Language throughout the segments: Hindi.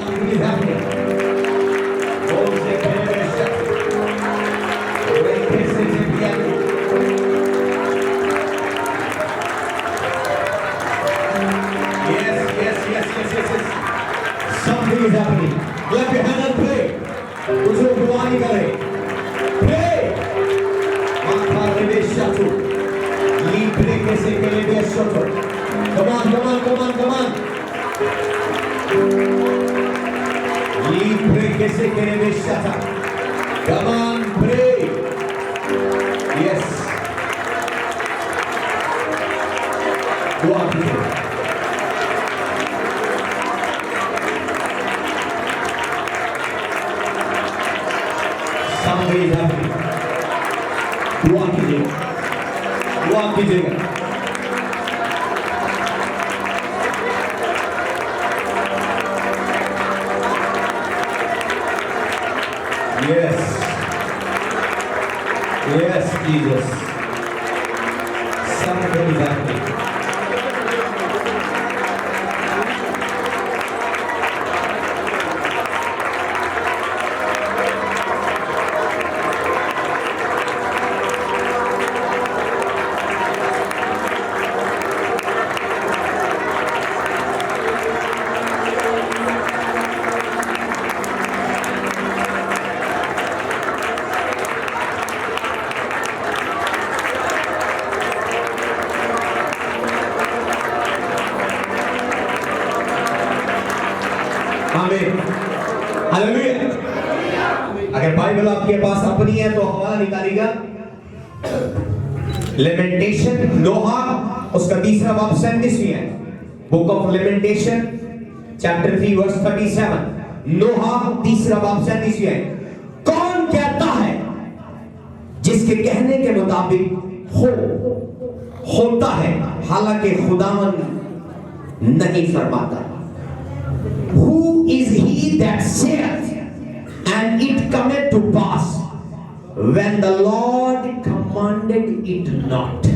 something is happening. Something is happening. Clap your hand and pray. कुछ लोग दुआ नहीं कर रहे. Pray. माथा रेबे शातु. Libre que se que le ve soto. Come on, come on, come on, come on. Libre que se que le ve shata. Come on, pray. Yes. Go on, pray. Somebody is happening. दुआ कीजिएगा. दुआ कीजिएगा. Yes. Yes, Jesus. Something is happening. आमीन. हालेलुया. अगर बाइबल आपके पास अपनी है तो हवाला निकालिएगा. लेमेंटेशन नोहा उसका 3 बाब 37 है. Book of lamentation chapter 3 verse 37. नोहा 3 बाब 37 है. कौन कहता है जिसके कहने के मुताबिक होता है हालांकि खुदावन नहीं फरमाता. Who is he that saith, and it cometh to pass, when the Lord commanded it not?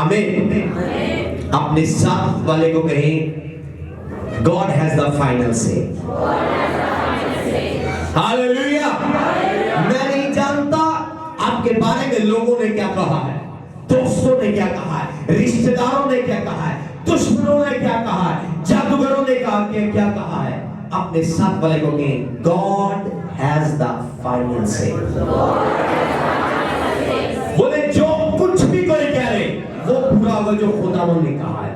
Amen. अपने साथ वाले को कहें, God has the final say. Hallelujah. मैं नहीं जानता आपके बारे में लोगों ने क्या कहा है, दोस्तों ने क्या कहा है, रिश्तेदारों ने क्या कहा है, दुश्मनों ने क्या कहा है, जादूगरों ने क्या कहा है. अपने साथ वाले को कहें, God has the final say. बोले जो कुछ भी कोई कह रहे वो पूरा होगा जो खुदावन ने कहा है.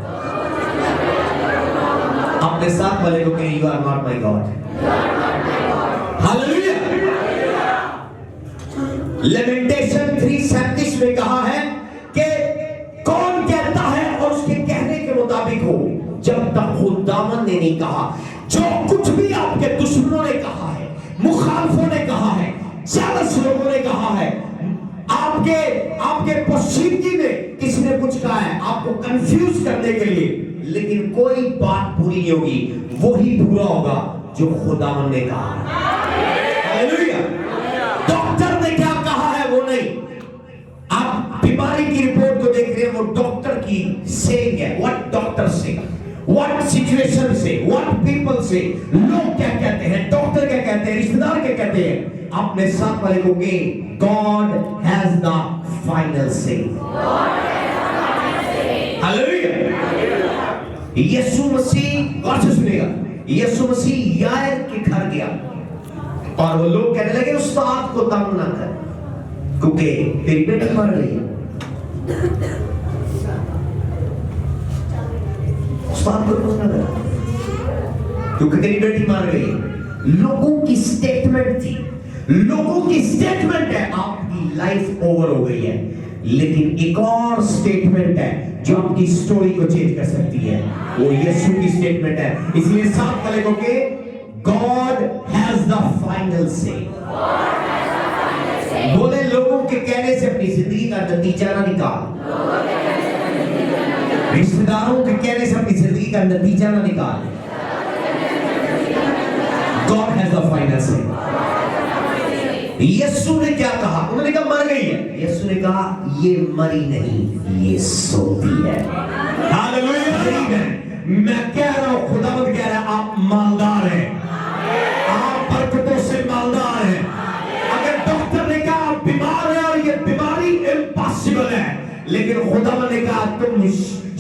अपने साथ वाले को कहें, You are not my God. Hallelujah. Lamentation 3:37 में कहा है कि कौन कहता है और उसके कहने के मुताबिक हो जब तक खुदावन ने नहीं कहा. जो कुछ भी आपके दुश्मनों ने कहा है, मुखालफों ने कहा है, जेलस लोगों ने कहा है, आपके पोशीदगी में किसी ने कुछ कहा है आपको कंफ्यूज करने के लिए, लेकिन कोई बात पूरी नहीं होगी. वही पूरा होगा जो खुदावन ने कहा. हालेलुया. डॉक्टर ने क्या कहा है वो नहीं. आप बीमारी की रिपोर्ट को देख रहे हैं, वो डॉक्टर की सेइंग है. व्हाट डॉक्टर से, व्हाट सिचुएशन से, व्हाट पीपल से, लोग क्या कहते हैं, डॉक्टर क्या कहते हैं, रिश्तेदार क्या कहते हैं. अपने साथ वाले को कहे, God has the final say. Hallelujah. Yeshu Masih, गौर से सुनिएगा, यीशु मसीह यायर के घर गया और वो लोग कहने लगे उस्ताद को तंग ना कर क्योंकि तेरी बेटी मर गई है. उस्ताद को तंग ना कर क्योंकि तेरी बेटी मर गई है. लोगों की स्टेटमेंट थी, लोगों की स्टेटमेंट है आपकी लाइफ ओवर हो गई है. लेकिन एक और स्टेटमेंट है जो आपकी स्टोरी को चेंज कर सकती है. वो यीशु की स्टेटमेंट है. इसलिए साथ वाले को के God has the final say. बोले लोगों के कहने से अपनी जिंदगी का नतीजा ना निकाल. रिश्तेदारों के कहने से अपनी जिंदगी का नतीजा ना निकाल. God has the final say. यीशु ने क्या कहा? उन्होंने कहा मर गई है. यीशु ने कहा ये मरी नहीं, ये सोती है. हालेलुया. मैं कह रहा हूं, खुदावंद कह रहा है आप मालदार हैं. लेकिन खुदा ने कहा तुम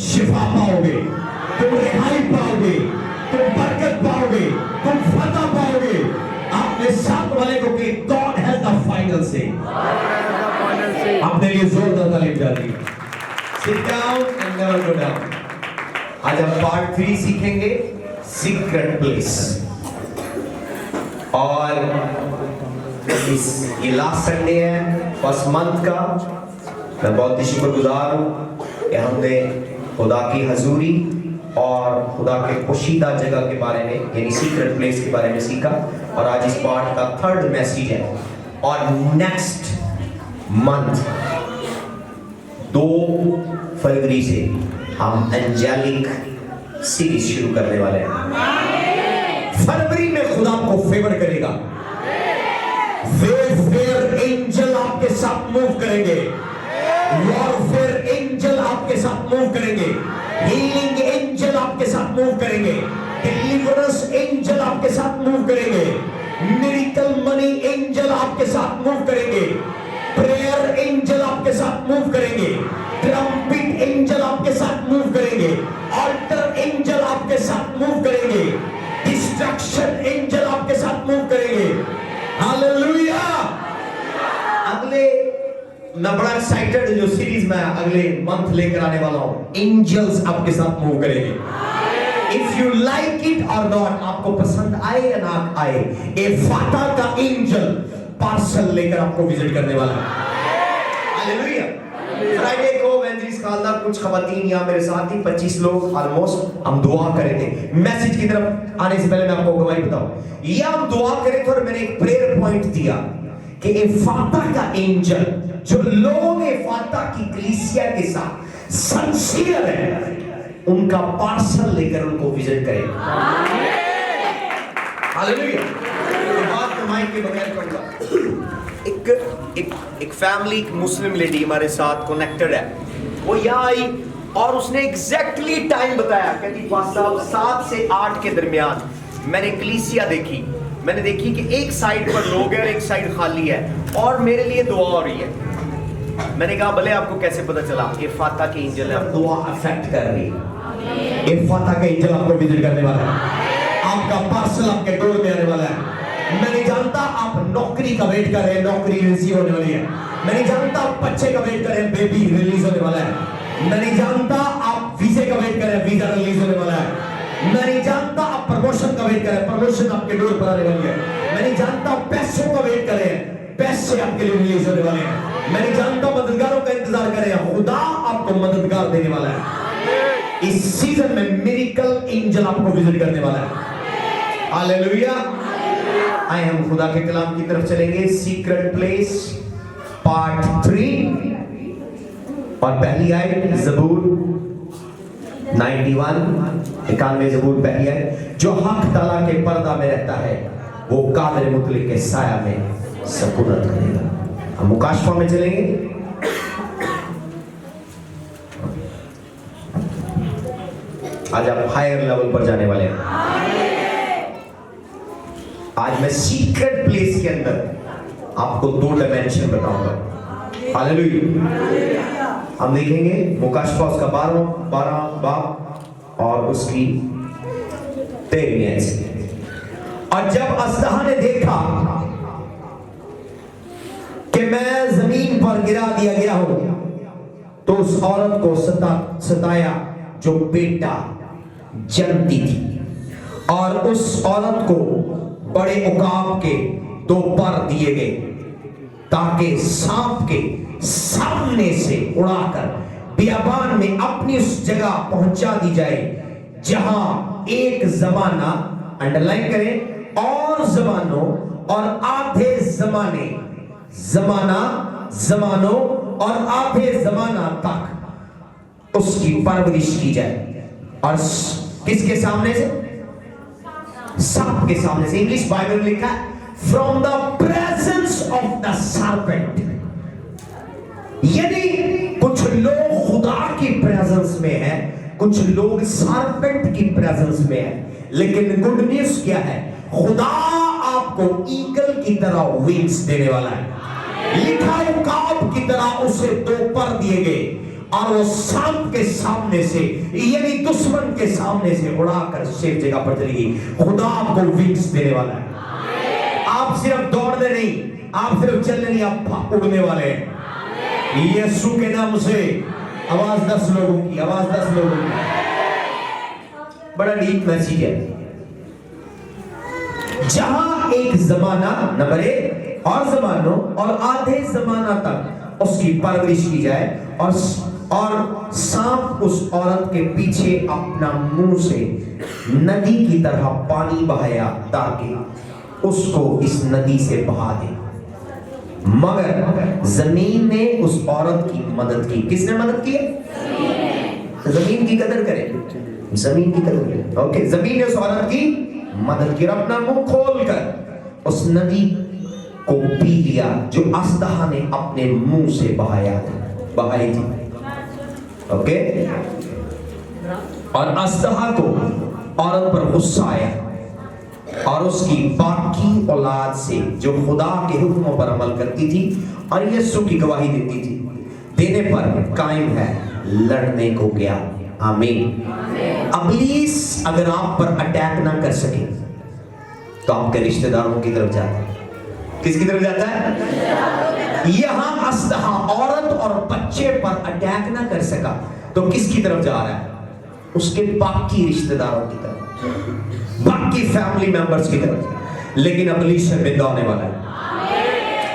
शिफा पाओगे, तुम रिहाई पाओगे, तुम बरकत पाओगे, तुम फतह पाओगे। आपने साथ वाले को कि गॉड हैज द फाइनल से। आपने ये जोरदार तालीम डाली। Sit down and never go down. आज हम पार्ट 3 सीखेंगे, सीक्रेट प्लेस। और ये लास्ट संडे है फर्स्ट मंथ का। मैं बहुत ही शुक्रगुजार हूँ कि हमने खुदा की हजूरी और खुदा के पोशीदा जगह के बारे में यानी सीक्रेट प्लेस के बारे में सीखा। और आज इस पार्ट का 3rd मैसेज है। और नेक्स्ट मंथ 2 फरवरी से हम एंजेलिक सीरीज शुरू करने वाले हैं। फरवरी में खुदा आपको फेवर करेगा। वेफेयर एंजल आपके साथ मूव करेंगे, वॉरफेयर एंजल आपके साथ मूव करेंगे, हीलिंग एंजल आपके साथ मूव करेंगे, डिलीवरेंस एंजल आपके साथ मूव करेंगे, मिरेकल मनी एंजल आपके साथ मूव करेंगे, प्रेयर एंजल आपके साथ मूव करेंगे, ट्रम्पिट एंजल आपके साथ मूव करेंगे, ऑल्टर एंजल आपके साथ मूव करेंगे, डिस्ट्रक्शन एंजल आपके साथ मूव करेंगे। हालेलुया। अगले मैं बड़ा एक्साइटेड जो सीरीज में अगले मंथ लेकर आने वाला हूं, एंजल्स आपके साथ मूव करेंगे। इफ यू लाइक इट और नॉट, आपको पसंद आए या ना आए, एफाता का एंजल पार्सल लेकर आपको विजिट करने वाला है। हालेलुया। फ्राइडे को एवेंजलिस्ट खालदा कुछ खवातीन यहाँ मेरे साथ ही 25 लोग ऑलमोस्ट, हम दुआ करे थे। मैसेज की तरफ आने से पहले मैं आपको गवाही बताऊं, ये हम दुआ करे थे और मैंने एक प्रेयर पॉइंट दिया कि एफाता का एंजल, जो लोग एफाता की कलीसिया के साथ सिंसियर है, उनका पार्सल लेकर उनको विजिट करेगा। हालेलुया। बात तो माइक के बगैर कहूंगा। एक फैमिली, एक मुस्लिम लेडी हमारे साथ कनेक्टेड है। वो यहाँ आई और उसने एग्जैक्टली टाइम बताया, कहती पास साहब 7 से 8 के दरमियान मैंने कलीसिया देखी। मैंने देखी कि एक साइड पर लोग हैं और एक साइड खाली है और मेरे लिए दुआ हो रही है। मैंने कहा भले, आपको कैसे पता चला? ये फाता के एंजल है, दुआ अफेक्ट कर रही है। ये फाता का एंजल आपको विजिट करने वाला है, आपका पार्सल आपके डोर में आने वाला है। मैं नहीं जानता आप नौकरी का वेट कर रहे हैं, नौकरी रिसीव होने वाली है। मैं नहीं जानता आप बच्चे का वेट कर रहे हैं, बेबी रिलीज होने वाला है। मैं नहीं जानता आप वीजे का वेट कर रहे हैं, वीजा रिलीज होने वाला है। मैं नहीं जानता आप प्रमोशन का वेट कर रहे हैं, प्रमोशन आपके डोर पर आने वाली है। मैं नहीं जानता आप पैसों का वेट कर रहे हैं, पैसे आपके लिए रिलीज होने वाले हैं। मैं नहीं जानता मददगारों का इंतजार कर रहे हैं, खुदा आपको मददगार देने वाला है। इस सीजन में मिरेकल एंजल आपको विजिट करने वाला है। हालेलुया। आए हम खुदा के कलाम की तरफ चलेंगे, सीक्रेट प्लेस पार्ट 3। और पहली आयत ज़बूर 91 ज़बूर पहली आयत, जो हक ताला के पर्दा में रहता है वो कादर मुतलिक के साया में सकूनत करेगा। हम मुकाशफा में चलेंगे। आज आप हायर लेवल पर जाने वाले हैं। आज मैं सीक्रेट प्लेस के अंदर आपको 2 डायमेंशन बताऊंगा। हालेलुया। हम देखेंगे मुकाशफा उसका 12 बाब और उसकी 13वीं आयत। और जब अस्दहा ने देखा कि मैं जमीन पर गिरा दिया गया हूं, तो उस औरत को सताया जो बेटा जनती थी, और उस औरत को बड़े उकाब के 2 पर दिए गए, ताकि सांप के सामने से उड़ाकर बियाबान में अपनी उस जगह पहुंचा दी जाए जहां एक जमाना, अंडरलाइन करें, और जमानों और आधे जमानों और आधे जमाना तक उसकी परवरिश की जाए। और किसके सामने से? सांप के सामने से। इंग्लिश बाइबल में लिखा है from the presence of the serpent. यदि कुछ लोग खुदा की प्रेजेंस में है, कुछ लोग सर्पेंट की प्रेजेंस में है, लेकिन गुड न्यूज़ क्या है? खुदा आपको ईगल की तरह विंग्स देने वाला है। लिखा उकाब की तरह उसे 2 पर दिए गए और वो सांप के सामने से, यानी दुश्मन के सामने से उड़ाकर सेफ जगह पर चली गई। खुदा आपको विंग्स देने वाला है। आप सिर्फ दौड़ने नहीं, आप सिर्फ चलने नहीं, आप उड़ने वाले हैं यीशु के नाम से। आवाज 10 लोगों की, आवाज 10 लोगों की। बड़ा डीप मैसेज है। जहां एक जमाना, नंबर 1, और जमानों और आधे जमाना तक उसकी परवरिश की जाए और सांप उस औरत के पीछे अपना मुंह से नदी की तरह पानी बहाया ताकि उसको इस नदी से बहा दे। मगर जमीन ने उस औरत की मदद की। किसने मदद की? जमीन की कदर करें, जमीन की कदर करें। ओके, जमीन ने उस औरत की मदद की और अपना मुंह खोलकर उस नदी को पी लिया जो अस्दहा ने अपने मुंह से बहाई थी। ओके, और अस्दहा को औरत पर गुस्सा आया और उसकी बाकी औलाद से जो खुदा के हुक्मों पर अमल करती थी और यीशु की गवाही देती थी, देने पर कायम है, लड़ने को गया। आमीन। इब्लीस अगर आप पर अटैक ना कर सके तो आपके रिश्तेदारों की तरफ जाता है। किसकी तरफ जाता है? यहां अस्दहा औरत और बच्चे पर अटैक ना कर सका तो किसकी तरफ जा रहा है? उसके बाकी रिश्तेदारों की तरफ, बाकी फैमिली मेंबर्स की तरफ। लेकिन इब्लीस शर्मिंदा होने वाला है।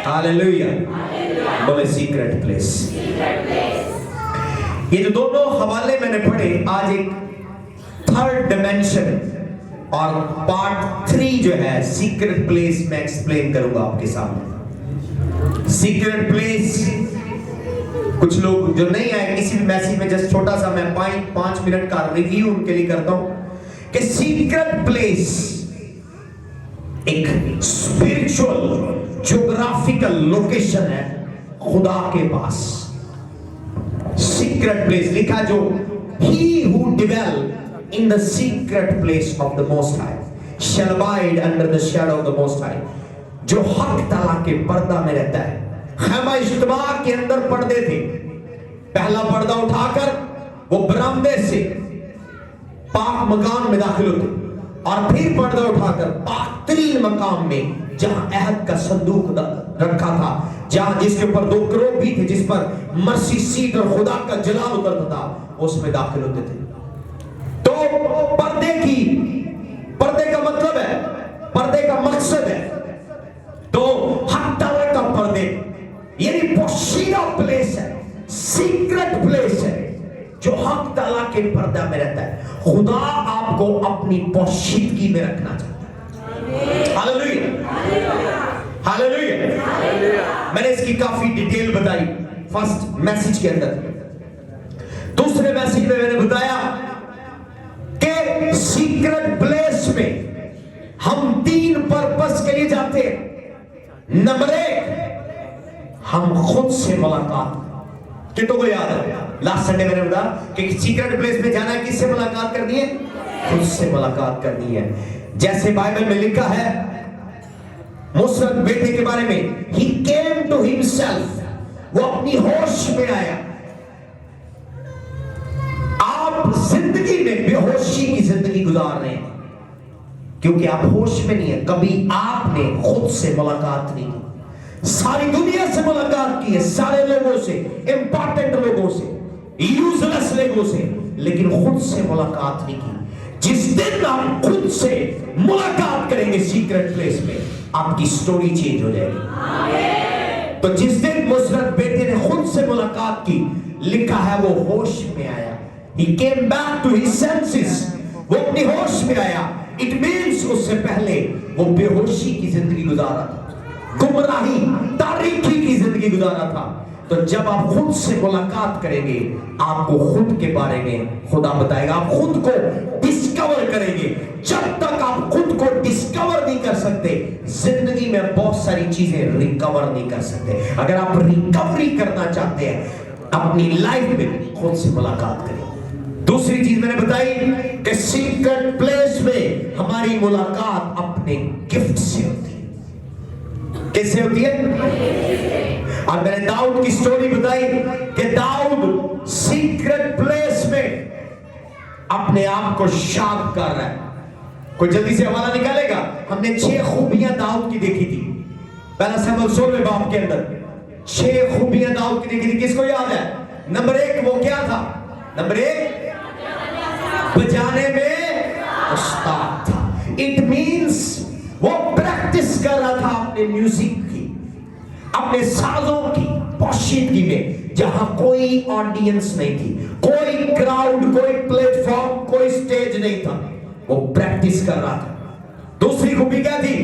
हालेलुया। बोले सीक्रेट प्लेस। ये जो दोनों हवाले मैंने पढ़े, आज एक थर्ड डिमेंशन और पार्ट 3 जो है सीक्रेट प्लेस में एक्सप्लेन करूंगा आपके सामने। सीक्रेट प्लेस, कुछ लोग जो नहीं आए किसी भी मैसेज में, जस्ट छोटा सा मैं 5 मिनट का रिव्यू उनके लिए करता हूं कि सीक्रेट प्लेस एक स्पिरिचुअल ज्योग्राफिकल लोकेशन है खुदा के पास। सीक्रेट प्लेस लिखा जो he who dwell in the secret place of the Most High shall abide under the shadow of the Most High। जो हक तला के पर्दा में रहता है। खैमा इज्तिमा के अंदर पर्दे थे। पहला पर्दा उठाकर वो बरामदे से पाक मकान में दाखिल होते और फिर पर्दा उठाकर पाक तरीन मकाम में जहां अहद का संदूक रखा था, जहां जिसके ऊपर 2 करोड़ भी थे, जिस पर मर्सी सीट और खुदा का जलाल उतरता था, उसमें दाखिल होते थे। तो पर्दे का मतलब है, पर्दे का मकसद है, तो हक ताला का पर्दे यानी पोशीदा प्लेस है, सीक्रेट प्लेस है जो हक ताला के पर्दा में रहता है। खुदा आपको अपनी पोशीदगी में रखना चाहता है। Hallelujah, hallelujah. मैंने इसकी काफी डिटेल बताई फर्स्ट मैसेज के अंदर। दूसरे मैसेज में मैंने बताया कि सीक्रेट प्लेस में हम 3 पर्पस के लिए जाते हैं। नंबर 1, हम खुद से मुलाकात। कितनों को याद है लास्ट संडे मैंने बताया कि सीक्रेट प्लेस में जाना है, किससे मुलाकात करनी है? खुद से मुलाकात करनी है। जैसे बाइबल में लिखा है मुसरत बेटे के बारे में, he came to himself, वो अपनी होश में आया। आप जिंदगी में बेहोशी की जिंदगी गुजार रहे हैं क्योंकि आप होश में नहीं है। कभी आपने खुद से मुलाकात नहीं की। सारी दुनिया से मुलाकात की है, सारे लोगों से, इंपॉर्टेंट लोगों से, यूजलेस लोगों से, लेकिन खुद से मुलाकात नहीं की। जिस दिन आप खुद से मुलाकात करेंगे सीक्रेट प्लेस में, आपकी स्टोरी चेंज हो जाएगी। तो जिस दिन मुसरत बेटे ने खुद से मुलाकात की, लिखा है वो होश में आया। He came back to his senses, वो अपनी होश में आया। It means उससे पहले वो बेहोशी की जिंदगी गुजारा था, गुमराही तारीकी की जिंदगी गुजारा था। तो जब आप खुद से मुलाकात करेंगे, आपको खुद के बारे में खुदा बताएगा, आप खुद को डिस्कवर करेंगे। जब तक आप खुद को डिस्कवर नहीं कर सकते, जिंदगी में बहुत सारी चीजें रिकवर नहीं कर सकते। अगर आप रिकवरी करना चाहते हैं अपनी लाइफ में, खुद से मुलाकात करें। दूसरी चीज मैंने बताई कि सीक्रेट प्लेस में हमारी मुलाकात अपने गिफ्ट से होती है। कैसे होती है? और मैंने दाऊद की स्टोरी बताई कि दाऊद सीक्रेट प्लेस में अपने आप को शार्प कर रहा है। कोई जल्दी से हवाला निकालेगा? हमने 6 खूबियां दाऊद की देखी थी। पहला शमूएल 16वें बाब के अंदर 6 खूबियां दाऊद की देखी थी। किसको याद है? नंबर 1 वो क्या था? नंबर 1 बजाने में उस्ताद था। इट मींस वो प्रैक्टिस कर रहा था अपने म्यूजिक की, अपने साजों की पोशीदगी में, जहां कोई ऑडियंस नहीं थी, कोई क्राउड, कोई प्लेटफॉर्म, कोई स्टेज नहीं था। वो प्रैक्टिस कर रहा था। दूसरी खूबी क्या थी?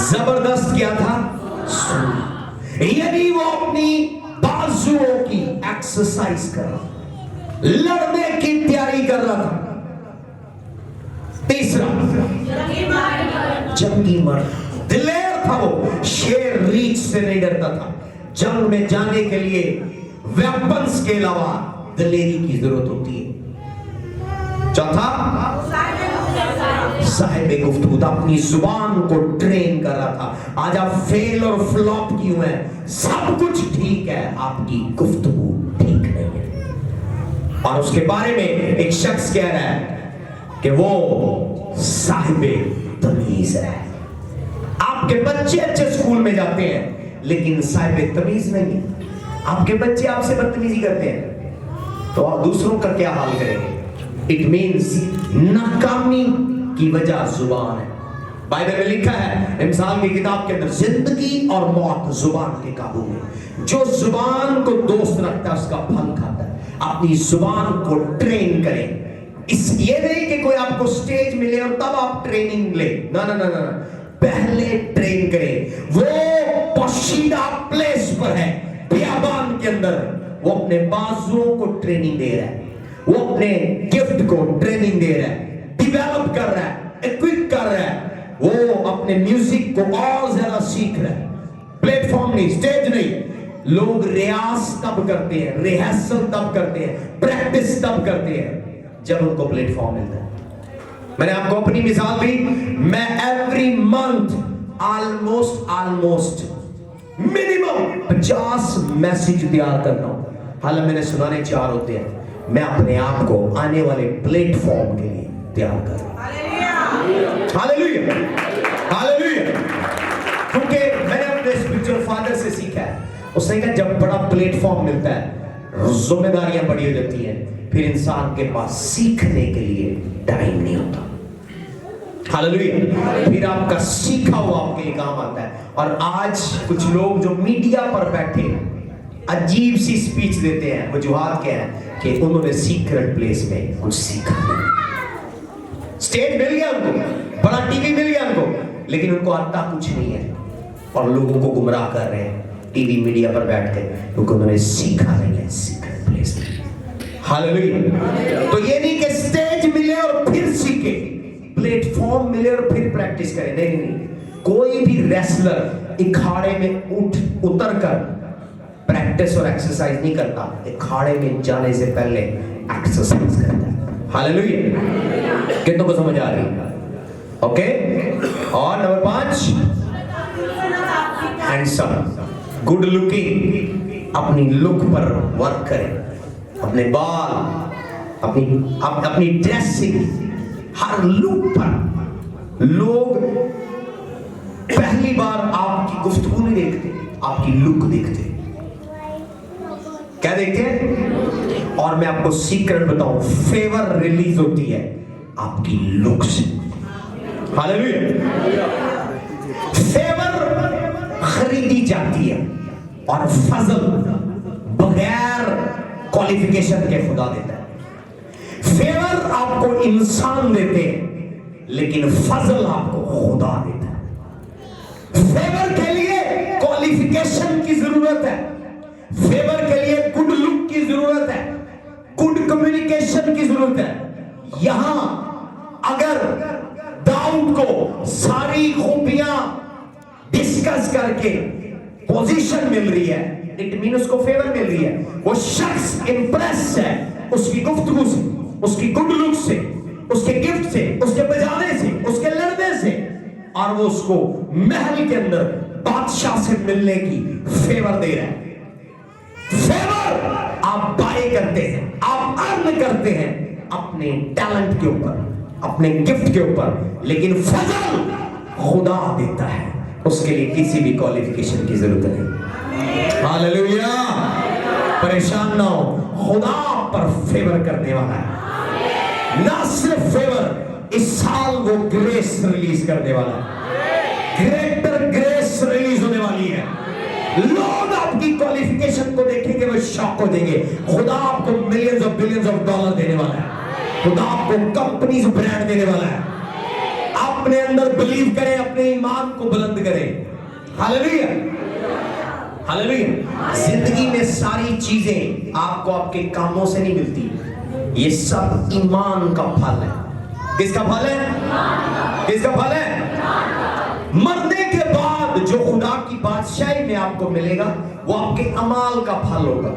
जबरदस्त क्या था? यानी वो अपनी बाजुओं की एक्सरसाइज कर रहा था, लड़ने की तैयारी कर रहा था। तीसरा जंगी मर्द, दिलेर था वो, शेर रीछ से नहीं डरता था। जंग में जाने के लिए वेपन्स के अलावा दिलेरी की जरूरत होती है। चौथा साहिब गुफ्तगू, अपनी जुबान को ट्रेन कर रहा था। आज आप फेल और फ्लॉप क्यों हैं? सब कुछ ठीक है, आपकी गुफ्तगू ठीक नहीं है। और उसके बारे में एक शख्स कह रहा है कि वो साहिबे तमीज है। आपके बच्चे अच्छे स्कूल में जाते हैं लेकिन साहिबे तमीज नहीं है। आपके बच्चे आपसे बदतमीजी करते हैं तो आप दूसरों का क्या हाल करेंगे? इट मींस नाकामी की वजह जुबान है। बाइबल में लिखा है इमसाल की किताब के अंदर, जिंदगी और मौत जुबान के काबू में। जो जुबान को दोस्त रखता है उसका फल खाता है। अपनी जुबान को ट्रेन करें। इस ये नहीं कि कोई आपको स्टेज मिले और तब आप ट्रेनिंग ले, ना ना ना ना, पहले ट्रेन करें। वो पोशीदा प्लेस पर है, बियाबान के अंदर, वो अपने बाजुओं को ट्रेनिंग दे रहा है, वो अपने गिफ्ट को ट्रेनिंग दे रहा है, डिवेलप कर रहा है, इक्विप कर रहा है। वो अपने म्यूजिक को और ज्यादा सीख रहा है। प्लेटफॉर्म नहीं, स्टेज नहीं। लोग रियाज तब करते हैं, रिहर्सल तब करते हैं, प्रैक्टिस तब करते हैं जब उनको प्लेटफॉर्म मिलता है। मैंने आपको अपनी मिसाल दी। मैं every month almost minimum 50 message तैयार करता हूं। हालांकि मैंने सुनाने 4 होते हैं। मैं अपने आप को आने वाले प्लेटफॉर्म के लिए तैयार कर रहा हूं। Hallelujah, hallelujah. क्योंकि मैंने अपने स्पिरिचुअल फादर से सीखा है। उसने कहा जब बड़ा प्लेटफॉर्म मिलता है, जिम्मेदारियां बड़ी हो जाती हैं, फिर इंसान के पास सीखने के लिए टाइम नहीं होता। हालेलुया। फिर आपका सीखा हुआ आपके लिए काम आता है। और आज कुछ लोग जो मीडिया पर बैठे अजीब सी स्पीच देते हैं, वजूहात क्या है कि उन्होंने सीक्रेट प्लेस में कुछ सीखा। स्टेज मिल गया उनको, बड़ा टीवी मिल गया उनको, लेकिन उनको आता कुछ नहीं है और लोगों को गुमराह कर रहे हैं टीवी मीडिया पर बैठ के, क्योंकि उन्होंने सीखा नहीं है सीक्रेट प्लेस में। हालेलुया। तो ये नहीं कि स्टेज मिले और फिर सीखे, प्लेटफॉर्म मिले और फिर प्रैक्टिस करें। नहीं नहीं, कोई भी रेसलर अखाड़े में उतर कर प्रैक्टिस और एक्सरसाइज नहीं करता, अखाड़े में जाने से पहले एक्सरसाइज करता है। हालेलुया। कितनों को समझ आ रही है? ओके। और नंबर 5, हैंडसम, गुड लुकिंग। अपनी लुक पर वर्क करें, अपने बाल, अपनी ड्रेसिंग, हर लुक पर। लोग पहली बार आपकी गुफ्तगू नहीं देखते, आपकी लुक देखते। क्या देखते हैं? और मैं आपको सीक्रेट बताऊं, फेवर रिलीज होती है आपकी लुक से। हालेलुया। फेवर खरीदी जाती है और फजल बगैर क्वालिफिकेशन के खुदा देता है। फेवर आपको इंसान देते हैं लेकिन फजल आपको खुदा देता है। फेवर के लिए क्वालिफिकेशन की जरूरत है, फेवर के लिए गुड लुक की जरूरत है, गुड कम्युनिकेशन की जरूरत है। यहां अगर दाऊद को सारी खूबियां डिस्कस करके पोजीशन मिल रही है, इट मीन उसको फेवर मिल रही है। वो शख्स इंप्रेस है उसकी गुफ्तगू से, उसकी गुड लुक से, उसके गिफ्ट से, उसके बजाने से, उसके लड़ने से, और वो उसको महल के अंदर बादशाह से मिलने की फेवर दे रहा है। फेवर आप बाय करते हैं, आप अर्न करते हैं अपने टैलेंट के ऊपर, अपने गिफ्ट के ऊपर, लेकिन फजल खुदा देता है, उसके लिए किसी भी क्वालिफिकेशन की जरूरत नहीं। हालेलुया। परेशान ना हो, खुदा पर फेवर करने वाला है। ना सिर्फ फेवर, इस साल वो ग्रेस रिलीज करने वाला है। ग्रेटर ग्रेस रिलीज होने वाली है। लोग आपकी क्वालिफिकेशन को देखेंगे, वो शॉक हो देंगे। खुदा आपको millions of billions of dollar देने वाला है। खुदा आपको कंपनीज ब्रांड देने वाला है। अपने अंदर बिलीव करें, अपने ईमान को बुलंद करें। Hallelujah, hallelujah. जिंदगी में सारी चीजें आपको आपके कामों से नहीं मिलती, ये सब ईमान का फल है। किसका फल है? किसका फल है? मरने के बाद जो खुदा की बादशाही में आपको मिलेगा, वो आपके अमाल का फल होगा।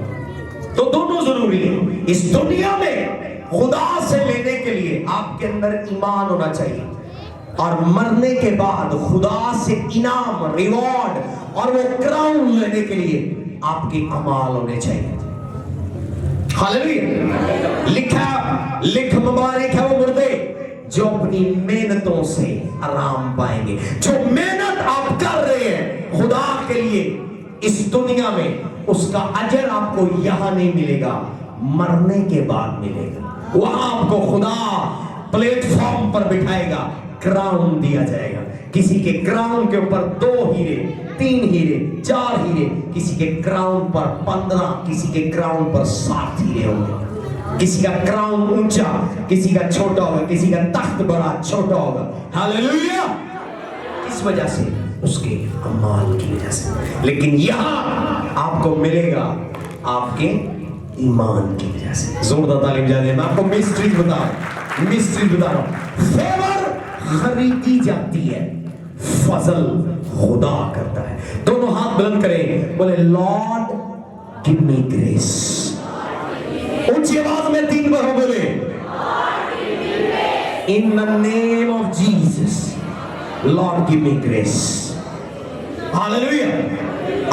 तो दोनों जरूरी है। इस दुनिया में खुदा से लेने के लिए आपके अंदर ईमान होना चाहिए, और मरने के बाद खुदा से इनाम, रिवॉर्ड और वो क्राउन लेने के लिए आपके अमाल होने चाहिए। हालेलुया। लिख मुबारक है वो मुर्दे जो अपनी मेहनतों से आराम पाएंगे। जो मेहनत आप कर रहे हैं खुदा के लिए इस दुनिया में, उसका अजर आपको यहां नहीं मिलेगा, मरने के बाद मिलेगा। वहां आपको खुदा प्लेटफॉर्म पर बिठाएगा, क्राउन दिया जाएगा। किसी के क्राउन के ऊपर 2 हीरे, 3 हीरे, 4 हीरे, किसी के क्राउन पर 15, किसी के क्राउन पर 7 हीरे होंगे। किसी का क्राउन ऊंचा, किसी का छोटा होगा, किसी का तख्त बड़ा छोटा होगा। हालेलुया। किस वजह से? उसके अमाल की वजह से। लेकिन यहां आपको मिलेगा आपके ईमान की वजह से। जोरदार तालीम जाने। मैं आपको मिस्ट्री बता रहा हूं। फेवर खरीदी जाती है, फजल खुदा करता है। दोनों हाथ बुलंद करें, बोले लॉर्ड गिव मी ग्रेस। ऊंची आवाज में 3 बार बोले, in the name of Jesus Lord give me grace. Hallelujah.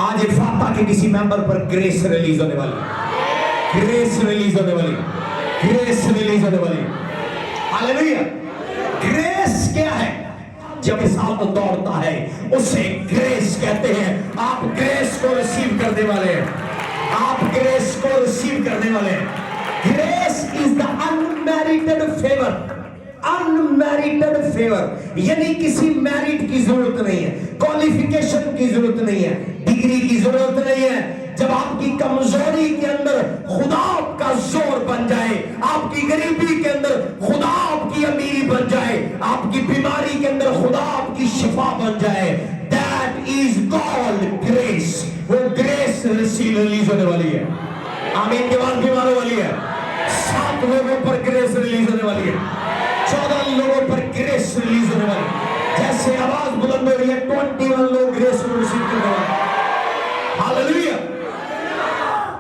आज इफाता के किसी मेंबर पर ग्रेस रिलीज होने वाली, ग्रेस रिलीज होने वाली, ग्रेस रिलीज होने वाली। हालेलुया। ग्रेस क्या है? जब इंसान दौड़ता है उसे ग्रेस कहते हैं। आप ग्रेस को रिसीव करने वाले हैं, आप ग्रेस को रिसीव करने वाले हैं। Grace is the unmerited favour. Unmerited favour यानी किसी मेरिट की जरूरत नहीं है, क्वालिफिकेशन की जरूरत नहीं है, डिग्री की जरूरत नहीं है। जब आपकी कमजोरी के अंदर खुदा का जोर बन जाए, आपकी गरीबी के अंदर खुदा आपकी अमीरी बन जाए, आपकी बीमारी के अंदर खुदा आपकी शिफा बन जाए, दैट इज कॉल्ड ग्रेस। वो ग्रेस रिलीज होने वाली है। आमीन के बाद बीमारों वाली है। 7 लोगों पर ग्रेस रिलीज होने वाली है, 14 लोगों पर ग्रेस रिलीज होने वाली है। जैसे आवाज बुलंद हो रही है, 21 लोग ग्रेस को रिसीव करने वाले। हालेलुया।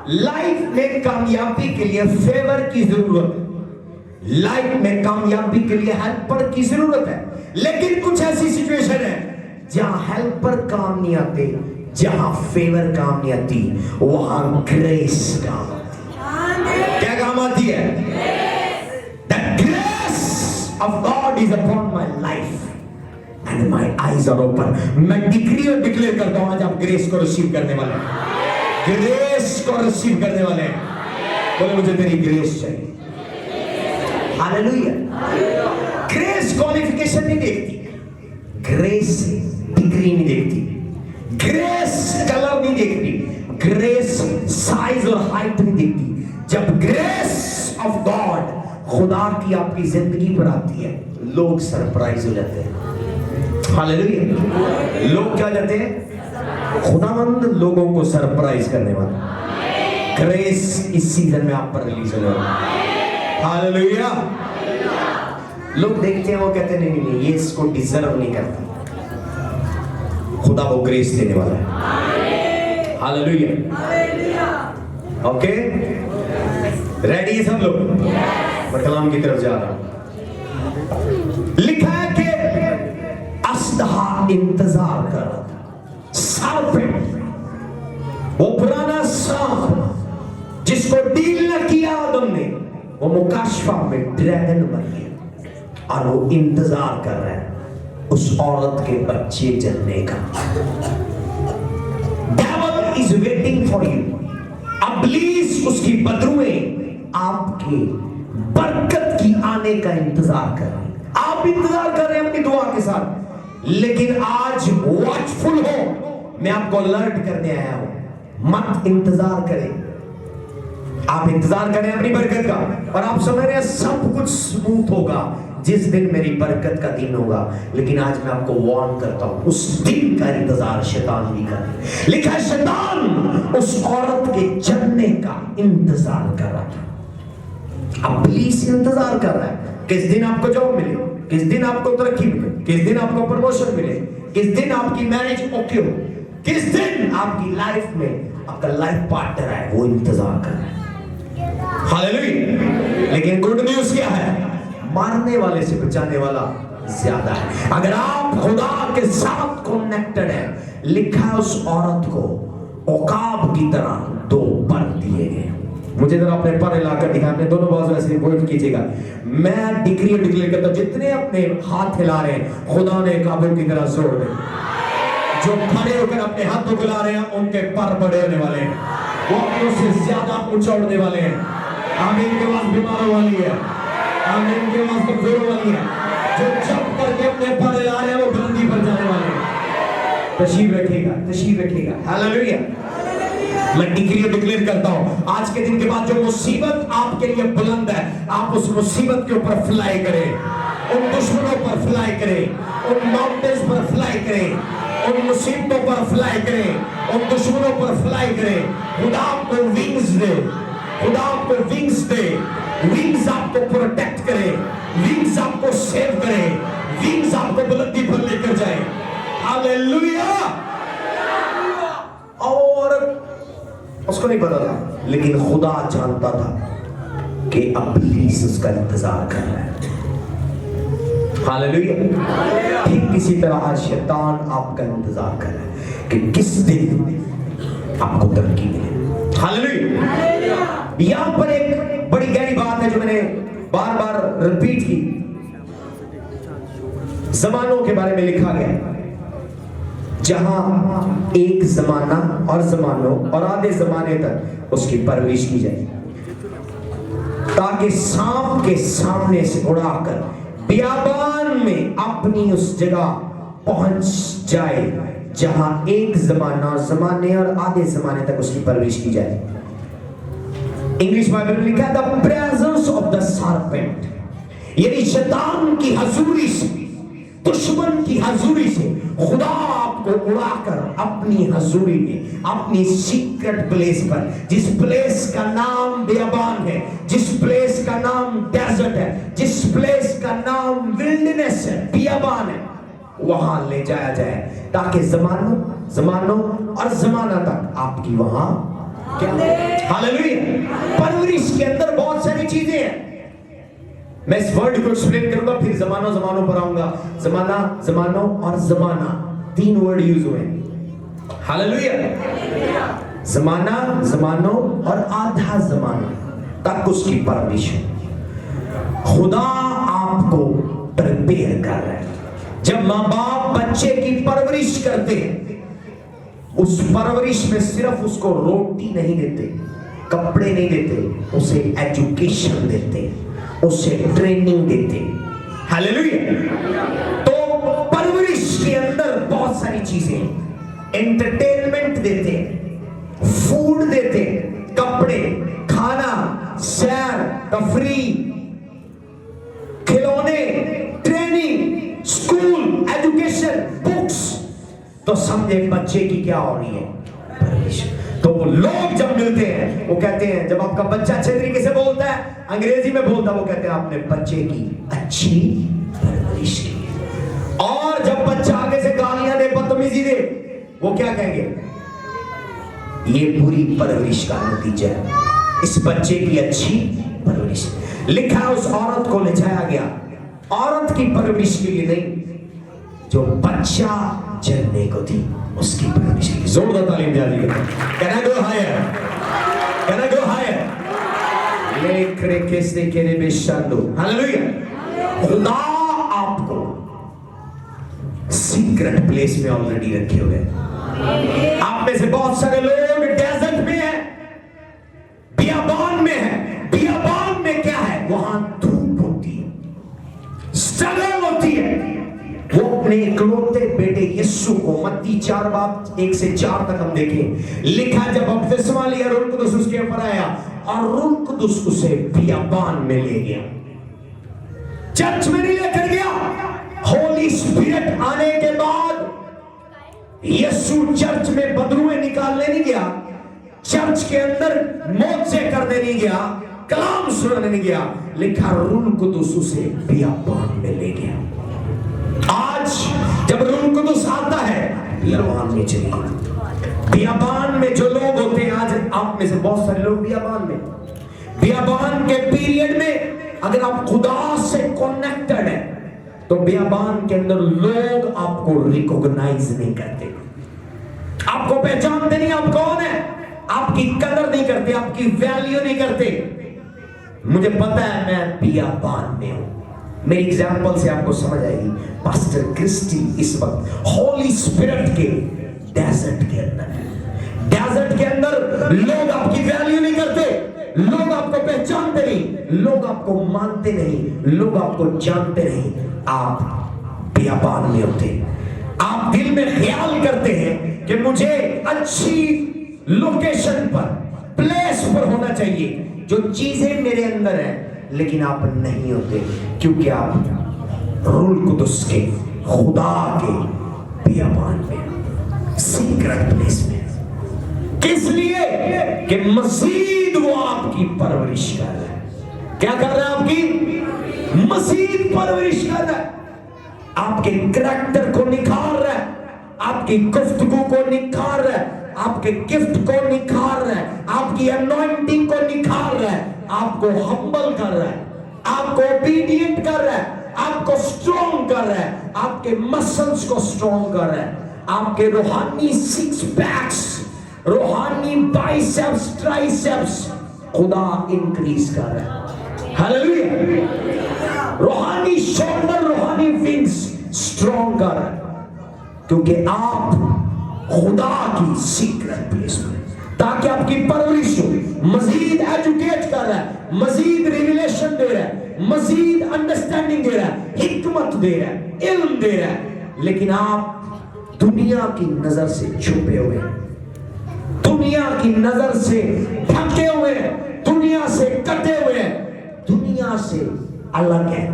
लाइफ में कामयाबी के लिए फेवर की जरूरत है, लाइफ में कामयाबी के लिए हेल्पर की जरूरत है। लेकिन कुछ ऐसी सिचुएशन है जहां हेल्पर काम नहीं आते, जहां फेवर काम नहीं आती, वहां ग्रेस काम आती। क्या काम आती है? The grace of God is upon my life and my eyes are open. मैं डिक्री और डिक्लेयर करता हूं, आज आप ग्रेस को रिसीव करने वाले हैं, ग्रेस को रिसीव करने वाले हैं। बोले मुझे तेरी ग्रेस चाहिए। हालेलुया। ग्रेस क्वालिफिकेशन नहीं देखती, ग्रेस डिग्री नहीं देखती, ग्रेस कलर नहीं देखती, ग्रेस साइज और हाइट नहीं देखती। जब ग्रेस ऑफ गॉड खुदा की आपकी जिंदगी पर आती है, लोग सरप्राइज हो जाते हैं। हालेलुया। लोग क्या जाते हैं? खुदावंद लोगों को सरप्राइज करने वाला। ग्रेस इस सीजन में आप पर रिलीज होने वाला। हालेलुया। लोग देखते हैं, वो कहते हैं नहीं नहीं, ये इसको डिजर्व नहीं करता। खुदा वो ग्रेस देने वाला है। हालेलुया। ओके, रेडी है सब लोग? मैं कलाम की तरफ जा रहा हूं। लिखा है कि असदहा इंतजार कर रहा था, सार्पेंट, वो पुराना सांप जिसको डील न किया आदम ने, वो मुकाशफा में ड्रैगन बन गया और वो इंतजार कर रहा है उस औरत के बच्चे जन्मे का। Devil is waiting for you. इब्लीस उसकी बदरुएं आपके बरकत की आने का इंतजार कर रहे हैं। आप इंतजार कर रहे हैं अपनी दुआ के साथ, लेकिन आज वॉचफुल हो, मैं आपको अलर्ट करने आया हूं, मत इंतजार करें। आप इंतजार करें अपनी बरकत का और आप समझ रहे हैं सब कुछ स्मूथ होगा जिस दिन मेरी बरकत का दिन होगा, लेकिन आज मैं आपको वार्न करता हूं, उस दिन का इंतजार शैतान भी करे। लिखा है शैतान उस औरत के जन्मे का इंतजार कर रहा था। अब पुलिस इंतजार कर रहा है किस दिन आपको जॉब मिले, किस दिन आपको तरक्की मिले, किस दिन आपको प्रमोशन मिले, किस दिन आपकी मैरिज ओके हो, किस दिन आपकी लाइफ में आपका लाइफ पार्टनर है, वो इंतजार कर रहा है। हालेलुया। लेकिन गुड न्यूज़ क्या है? मारने वाले से बचाने वाला ज्यादा है। अगर आप खुदा के साथ कनेक्टेड है, लिखा है उस औरत को औकाब की तरह 2 पर दिए गए। मुझे जरा अपने पर इलाका दिखा, अपने दोनों बाजू ऐसे वोट कीजिएगा। मैं डिक्री डिक्लेयर करता हूं, जितने अपने हाथ हिला रहे हैं खुदा ने काबुल की तरह जोड़ दे। जो खड़े होकर अपने हाथ को हिला रहे हैं उनके पर बड़े होने वाले हैं, वो अपनों से ज्यादा ऊंचा उड़ने वाले हैं। आमीन के बाद बीमारों वाली है, आमीन के बाद कमजोरों वाली है। जो जब करके अपने पर हिला रहे हैं वो बुलंदी पर जाने वाले हैं। तशरीफ रखिएगा, तशरीफ रखिएगा। हालेलुया। मैं डिक्री डिक्लेयर करता हूं, आज के दिन के बाद जो मुसीबत आपके लिए बुलंद है, आप उस मुसीबत के ऊपर फ्लाई करें, उन दुश्मनों पर फ्लाई करें, उन माउंटेन्स पर फ्लाई करें, उन मुसीबतों पर फ्लाई करें, उन दुश्मनों पर फ्लाई करें। खुदा आपको विंग्स दे, खुदा आपको विंग्स दे, विंग्स आपको प्रोटेक्ट करे, विंग्स आपको सेव करे, विंग्स आपको बुलंदी पर लेकर जाए। हालेलुया। और उसको नहीं पता था, लेकिन खुदा जानता था कि इब्लीस उसका इंतजार कर रहा है। हालेलुया। ठीक किसी तरह शैतान आपका इंतजार कर रहा है कि किस दिन आपको तरक्की मिले। हालेलुया। यहां पर एक बड़ी गहरी बात है जो मैंने बार बार रिपीट की। जमानों के बारे में लिखा गया, जहां एक जमाना और जमानों और आधे जमाने तक उसकी परवरिश की जाए, ताकि सांप के सामने से उड़ाकर बियाबान में अपनी उस जगह पहुंच जाए जहां एक जमाना और जमाने और आधे जमाने तक उसकी परवरिश की जाए। इंग्लिश बाइबल में लिखा है the presence of the serpent, यानी शैतान की हजूरी से, दुश्मन की हजूरी से खुदा आपको उड़ाकर अपनी हजूरी में, अपनी सीक्रेट प्लेस पर, जिस प्लेस का नाम बियाबान है, जिस प्लेस का नाम डेजर्ट है, जिस प्लेस का नाम विल्डरनेस है, बियाबान है, वहां ले जाया जाए, ताकि जमानों और जमाना तक आपकी वहां क्या? हालेलुया। परवरिश के अंदर बहुत सारी चीजें हैं। मैं इस वर्ड को एक्सप्लेन करूंगा, फिर जमानों पर आऊंगा। जमानों और जमाना 3 वर्ड यूज हुए। हालेलुया। जमानों और आधा जमाना तक उसकी परवरिश है। खुदा आपको प्रिपेयर कर रहा है। जब माँ बाप बच्चे की परवरिश करते हैं, उस परवरिश में सिर्फ उसको रोटी नहीं देते, कपड़े नहीं देते, उसे एजुकेशन देते, उसे ट्रेनिंग देते। हालेलुया। तो परवरिश के अंदर बहुत सारी चीजें, एंटरटेनमेंट देते, फूड देते, कपड़े, खाना, सैर, तफरी, खिलौने, ट्रेनिंग, स्कूल, एजुकेशन, बुक्स। तो समझे बच्चे की क्या हो रही है? परवरिश। तो लोग जब मिलते हैं वो कहते हैं, जब आपका बच्चा अच्छे तरीके से बोलता है, अंग्रेजी में बोलता है, वो कहते हैं आपने बच्चे की अच्छी परवरिश की। और जब बच्चा आगे से गालियां दे, बदतमीजी दे, वो क्या कहेंगे? ये पूरी परवरिश का नतीजा है, इस बच्चे की अच्छी परवरिश। लिखा है उस औरत को ले जाया गया, औरत की परवरिश के लिए नहीं, जो बच्चा जन्मने को थी। उसकी परवरिश की। जोरदार तालीम दिया जी। Can I go higher? Can I go higher? ले करे कैसे करे बेशालो। हालेलुया। खुदा आपको सीक्रेट प्लेस में ऑलरेडी रखे हुए हैं। आप में से बहुत सारे लोग डेजर्ट में हैं, बियाबान में हैं। बियाबान में क्या है? वहां धूप होती है, स्ट्रगल होती है। वो अपने इकलौते बेटे यीशु को मत्ती 4:1-4 तक हम देखें, लिखा जब बपतिस्मा लिया रूह कुदुस उसके ऊपर आया और रूह कुदुस उसे बियाबान में ले गया। चर्च में नहीं लेकर गया। होली स्पिरिट आने के बाद यीशु चर्च में बदरुएं निकालने नहीं गया, चर्च के अंदर मोज़े करने नहीं गया, कलाम सुनाने नहीं गया। लिखा रूह कुदुस उसे बियाबान में ले गया। आज जब रूह कुदुस आता है, बियाबान में चलिए। बियाबान में जो लोग होते हैं, आज आप में से बहुत सारे लोग बियाबान के पीरियड में अगर आप खुदा से कनेक्टेड है तो बियाबान के अंदर लोग आपको रिकॉग्नाइज नहीं करते, आपको पहचानते नहीं आप कौन है, आपकी कदर नहीं करते, आपकी वैल्यू नहीं करते। मुझे पता है मैं बियाबान में हूं। मेरी एग्जांपल से आपको समझ आएगी। पास्टर क्रिस्टी इस वक्त होली स्पिरिट के डेजर्ट के अंदर है। डेजर्ट के अंदर लोग आपकी वैल्यू नहीं करते, लोग आपको पहचानते नहीं, लोग आपको मानते नहीं, लोग आपको जानते नहीं। आप बियाबान में होते, आप दिल में ख्याल करते हैं कि मुझे अच्छी लोकेशन पर, प्लेस पर होना चाहिए, जो चीजें मेरे अंदर है, लेकिन आप नहीं होते क्योंकि आप रूह कुदुस के, खुदा के बियाबान में, सीक्रेट प्लेस में। किस लिए? कि मजीद वो आपकी परवरिश कर रहा है। क्या कर रहा है? आपकी मजीद परवरिश कर रहा है, आपके करैक्टर को निखार रहा है, आपकी गुफ्तगू को निखार रहा है, आपके गिफ्ट को निखार रहा है, आपकी अनॉइंटिंग को निखार रहा है, आपको हम्बल कर रहा है, आपको ओबीडिएंट कर रहा है, आपको स्ट्रॉन्ग कर रहा है, आपके मसल्स को स्ट्रॉन्ग कर रहा है, आपके रूहानी सिक्स पैक्स, रूहानी बाइसेप्स, ट्राइसेप्स खुदा इंक्रीज कर रहा है। हालेलुया। रूहानी शोल्डर, रूहानी विंग्स स्ट्रॉन्ग कर रहा है, क्योंकि आप खुदा की सीक्रेट प्लेस में, ताकि आपकी परवरिश हो। मजीद एजुकेट कर रहा है, मजीद रिविलेशन दे रहा है, मजीद अंडरस्टैंडिंग दे रहा है, हिकमत दे रहा है, इल्म दे रहा है। लेकिन आप दुनिया की नजर से छुपे हुए हैं, दुनिया की नजर से ढके हुए हैं, दुनिया से कटे हुए हैं, दुनिया से अलग है।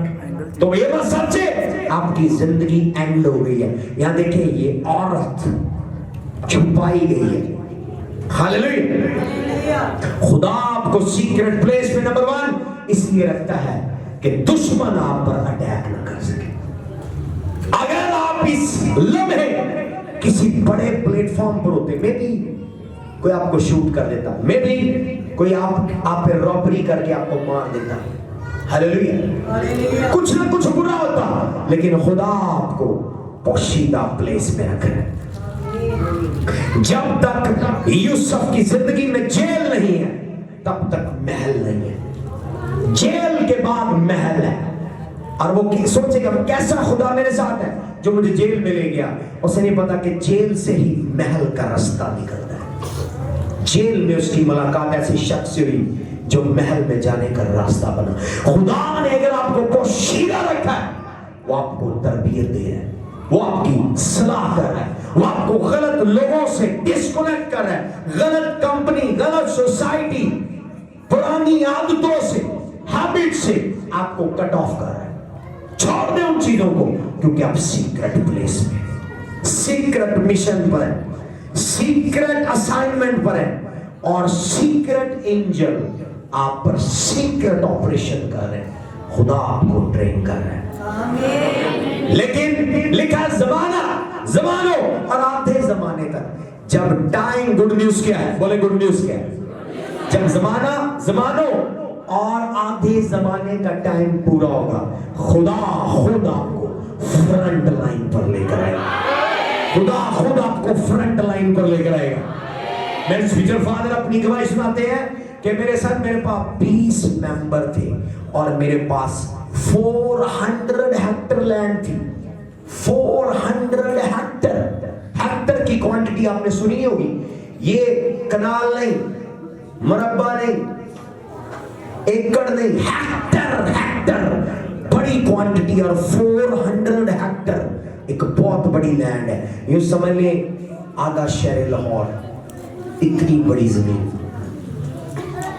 तो ये बात सच है, आपकी जिंदगी एंड हो गई है। यहां देखिए, ये औरत छुपाई गई है। हालेलुया। खुदा आपको सीक्रेट प्लेस में नंबर 1 इसलिए रखता है कि दुश्मन आप पर अटैक ना कर सके। अगर आप इस लम्हे किसी बड़े प्लेटफॉर्म पर होते, मे बी कोई आपको शूट कर देता, मे बी कोई आप पे रॉबरी करके आपको मार देता, हालेलुया, कुछ ना कुछ बुरा होता, लेकिन खुदा आपको पोशीदा प्लेस में रख रहा है। जब तक यूसुफ की जिंदगी में जेल नहीं है, तब तक महल नहीं है। जेल के बाद महल है। और वो सोचेगा कैसा खुदा मेरे साथ है जो मुझे जेल में ले गया। उसे नहीं पता कि जेल से ही महल का रास्ता निकलता है। जेल में उसकी मुलाकात ऐसी शख्स से हुई जो महल में जाने का रास्ता बना। खुदा ने अगर आपको पोशीदा रखा है, वो आपको तरबियत दे रहा है, वो आपकी सलाह कर रहा है, वो आपको गलत लोगों से डिस्कनेक्ट कर रहा है, गलत कंपनी, गलत सोसाइटी, पुरानी आदतों से, हैबिट से आपको कट ऑफ कर रहा है। छोड़ दे उन चीजों को, क्योंकि आप सीक्रेट प्लेस में, सीक्रेट मिशन पर है, सीक्रेट असाइनमेंट पर है, और सीक्रेट एंजल आप पर सीक्रेट ऑपरेशन कर रहे हैं। खुदा आपको ट्रेन कर रहा है। लेकिन लिखा जमानों और आधे जमाने तक, जब टाइम, गुड न्यूज क्या है, बोले गुड न्यूज क्या है, जब जमानों और आधे जमाने का टाइम पूरा होगा, खुदा खुद आपको फ्रंट लाइन पर लेकर आएगा। खुदा खुद आपको फ्रंट लाइन पर लेकर आएगा। मेरे स्पीकर फादर अपनी गवाही सुनाते हैं कि मेरे साथ मेरे पास 20 मेंबर थे और मेरे पास 400 हेक्टर लैंड थी। 400 हेक्टर की क्वांटिटी आपने सुनी होगी। ये कनाल नहीं, मरब्बा नहीं, एकड़ नहीं, हेक्टर बड़ी क्वांटिटी। और 400 हेक्टर एक बहुत बड़ी लैंड है। यूं समझ लें आधा शहर लाहौर, इतनी बड़ी जमीन।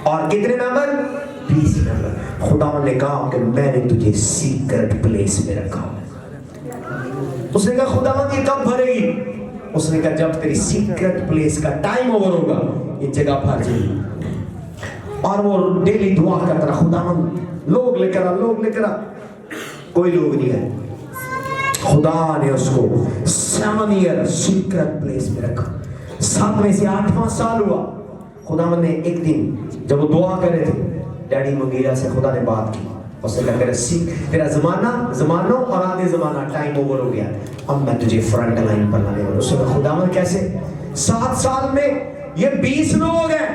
और कितने मेंबर? 20 मेंबर। खुदा ने कहा कि मैंने तुझे सीक्रेट प्लेस में रखा। उसने कहा खुदा ये कब भरेगी? उसने कहा जब तेरी सीक्रेट प्लेस का टाइम ओवर होगा ये जगह भर जाएगी। और वो डेली दुआ करता रहा, खुदा लोग लेकर आ, कोई लोग नहीं है। खुदा ने उसको 7 ईयर सीक्रेट प्लेस में रखा। 7वें से 8वां साल हुआ। खुदा ने एक दिन जब वो दुआ कर रहे थे, डैडी मुगीरा से खुदा ने बात की। उसने कहा तेरा जमाना और आधे जमाना टाइम ओवर हो गया, अब मैं तुझे फ्रंट लाइन पर लाने वाला। उसने कहा खुदा कैसे? 7 साल में ये 20 लोग हैं,